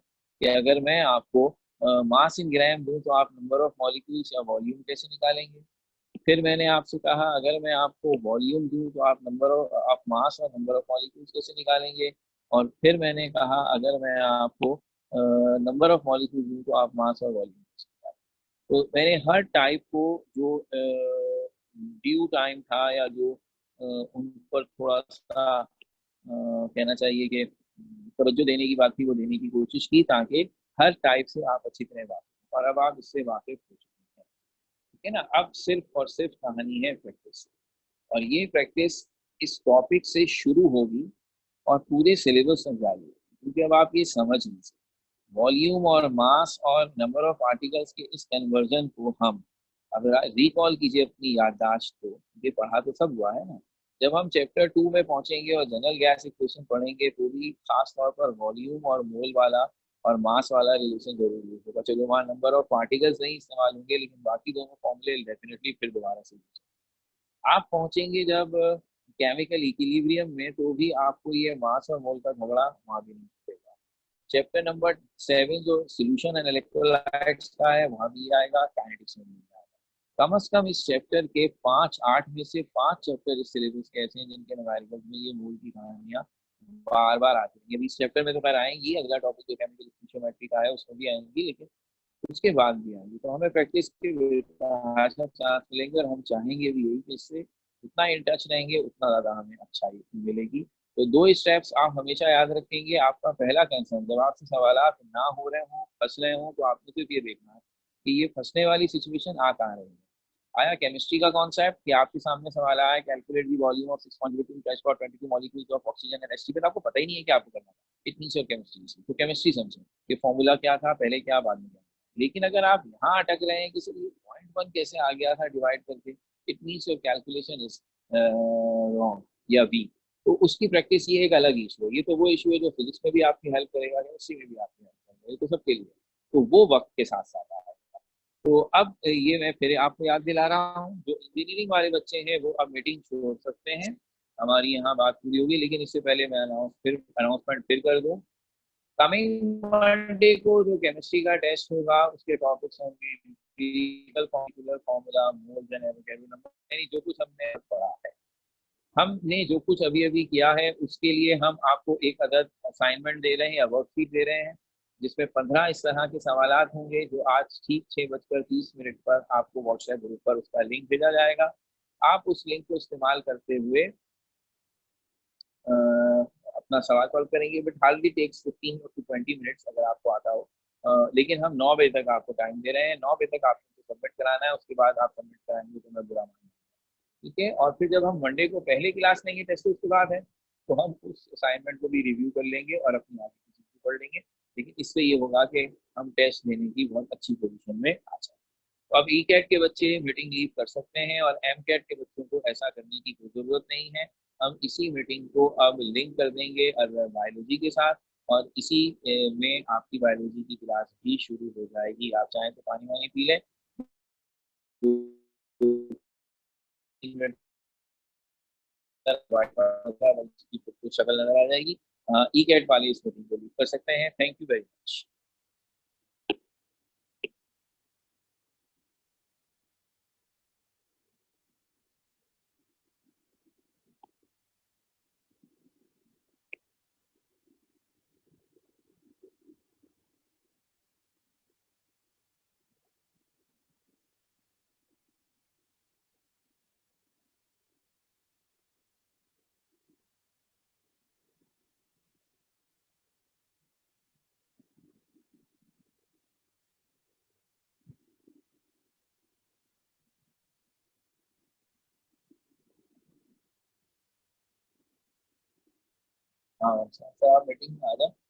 कि अगर मैं आपको मास इन ग्राम दूं तो आप नंबर ऑफ मॉलिक्यूल्स या वॉल्यूम कैसे निकालेंगे। फिर मैंने आपसे कहा अगर मैं आपको वॉल्यूम दूं तो आप नंबर ऑफ मास और नंबर ऑफ मॉलिक्यूल्स कैसे निकालेंगे। और फिर मैंने कहा अगर मैं आपको नंबर ऑफ मॉलिक्यूल दूं तो आप मास और वॉल्यूम कैसे निकालेंगे। तो मैंने हर टाइप को जो ड्यू टाइम था या जो उन पर थोड़ा सा कहना चाहिए कि तवज्जो देने की बात थी वो देने की कोशिश की, ताकि हर टाइप से आप अच्छी तरह वाकिफ हो। और अब आप इससे वाकिफ हो चुके हैं, ठीक है ना। अब सिर्फ और सिर्फ कहानी है प्रैक्टिस, और ये प्रैक्टिस इस टॉपिक से शुरू होगी और पूरे सिलेबस में जाएगी, क्योंकि अब आप ये समझ लीजिए वॉल्यूम और मास और नंबर ऑफ आर्टिकल्स के इस कन्वर्जन को हम अगर रिकॉल कीजिए अपनी याददाश्त को, ये पढ़ा तो सब हुआ है ना। जब हम चैप्टर 2 में पहुंचेंगे और जनरल गैस इक्वेशन पढ़ेंगे तो भी खास तौर पर वॉल्यूम और मोल वाला और मास वाला रिलेशन जरूरी होगा। चलो वहाँ नंबर ऑफ पार्टिकल्स नहीं इस्तेमाल होंगे, लेकिन बाकी दोनों फॉर्मूले डेफिनेटली फिर दोबारा से आप पहुंचेंगे जब केमिकल इक्विलिब्रियम में, तो भी आपको ये मास और मोल का झगड़ा वहां भी नहीं मिलेगा। चैप्टर नंबर 7 जो सोल्यूशन एंड इलेक्ट्रोलाइट्स का है वहां भी आएगा, काइनेटिक्स में भी आएगा। कम से कम इस चैप्टर के 5-8 में से 5 चैप्टर इस सिलेबस के ऐसे हैं जिनके न्यूमेरिकल्स में ये मूल की कहानियां बार बार आती हैं। अभी इस चैप्टर में तो खैर आएंगी, अगला टॉपिक जो केमिकल स्टोइकियोमेट्री का है उसमें भी आएंगी, लेकिन उसके बाद भी आएंगी। तो हमें प्रैक्टिस के चांस मिलेंगे, और हम चाहेंगे भी यही कि इससे जितना इन टच रहेंगे उतना ज़्यादा हमें अच्छाई मिलेगी। तो 2 स्टेप्स आप हमेशा याद रखेंगे। आपका पहला कंसर्न जब आपसे सवालात ना हो रहे हों, फंस रहे हों, तो आपको सिर्फ ये देखना है कि ये फंसने वाली सिचुएशन आ कहाँ रही है। आया केमिस्ट्री का कॉन्सेप्ट कि आपके सामने सवाल आया calculate the volume of 6.22 molecules of oxygen and H2, आपको पता ही नहीं है कि आपको करना है। इट मींस योर केमिस्ट्री, तो केमिस्ट्री समझें कि फॉर्मूला क्या था, पहले क्या बाद में क्या। लेकिन अगर आप यहाँ अटक रहे हैं कि सर ये पॉइंट वन कैसे आ गया था डिवाइड करके, it means your calculation is wrong या वीक। तो उसकी प्रैक्टिस ये एक अलग इशू है। ये तो वो इशू है जो फिजिक्स में भी आपकी हेल्प करेगा, केमिस्ट्री में भी आपकी हेल्प करेगा, ये तो सबके लिए। तो वो वक्त के साथ साथ आएगा। तो अब ये मैं फिर आपको याद दिला रहा हूँ, जो इंजीनियरिंग वाले बच्चे हैं वो अब मीटिंग छोड़ सकते हैं, हमारी यहाँ बात पूरी होगी। लेकिन इससे पहले मैं अनाउंसमेंट फिर कर दूँ। कमिंग मंडे को जो केमिस्ट्री का टेस्ट होगा उसके टॉपिक्स होंगे empirical formula formula, moles and Avogadro number, यानी जो कुछ हमने पढ़ा है। हमने जो कुछ अभी अभी किया है उसके लिए हम आपको एक अदद असाइनमेंट दे रहे हैं या वर्कशीट दे रहे हैं, जिसमें 15 इस तरह के सवालात होंगे, जो आज ठीक 6:30 पर आपको व्हाट्सएप ग्रुप पर उसका लिंक भेजा जाएगा। आप उस लिंक को इस्तेमाल करते हुए अपना सवाल सॉल्व करेंगे, but hardly takes 15 to 20 minutes अगर आपको आता हो। लेकिन हम 9 बजे तक आपको टाइम दे रहे हैं, 9 बजे तक आपको सबमिट कराना है। उसके बाद आप सबमिट कराएंगे तो मैं बुरा मानूंगा, ठीक है। और फिर जब हम मंडे को पहले क्लास लेंगे टेस्ट उसके बाद है, तो हम उस असाइनमेंट को भी रिव्यू कर लेंगे और अपनी आगे की चीज़ पढ़ लेंगे। लेकिन इससे ये होगा कि हम टेस्ट देने की बहुत अच्छी पोजीशन में आ जाए। तो अब ई कैट के बच्चे मीटिंग लीव कर सकते हैं, और एम कैट के बच्चों को ऐसा करने की कोई ज़रूरत नहीं है। हम इसी मीटिंग को अब लिंक कर देंगे बायोलॉजी के साथ, और इसी में आपकी बायोलॉजी की क्लास भी शुरू हो जाएगी। आप चाहें तो पानी वानी पी लें, 3 मिनट की शक्ल नजर आ जाएगी। ई कैट वाली इस मीटिंग को लीव कर सकते हैं। Thank you very much. हाँ सर, आप मीटिंग में आ जाए।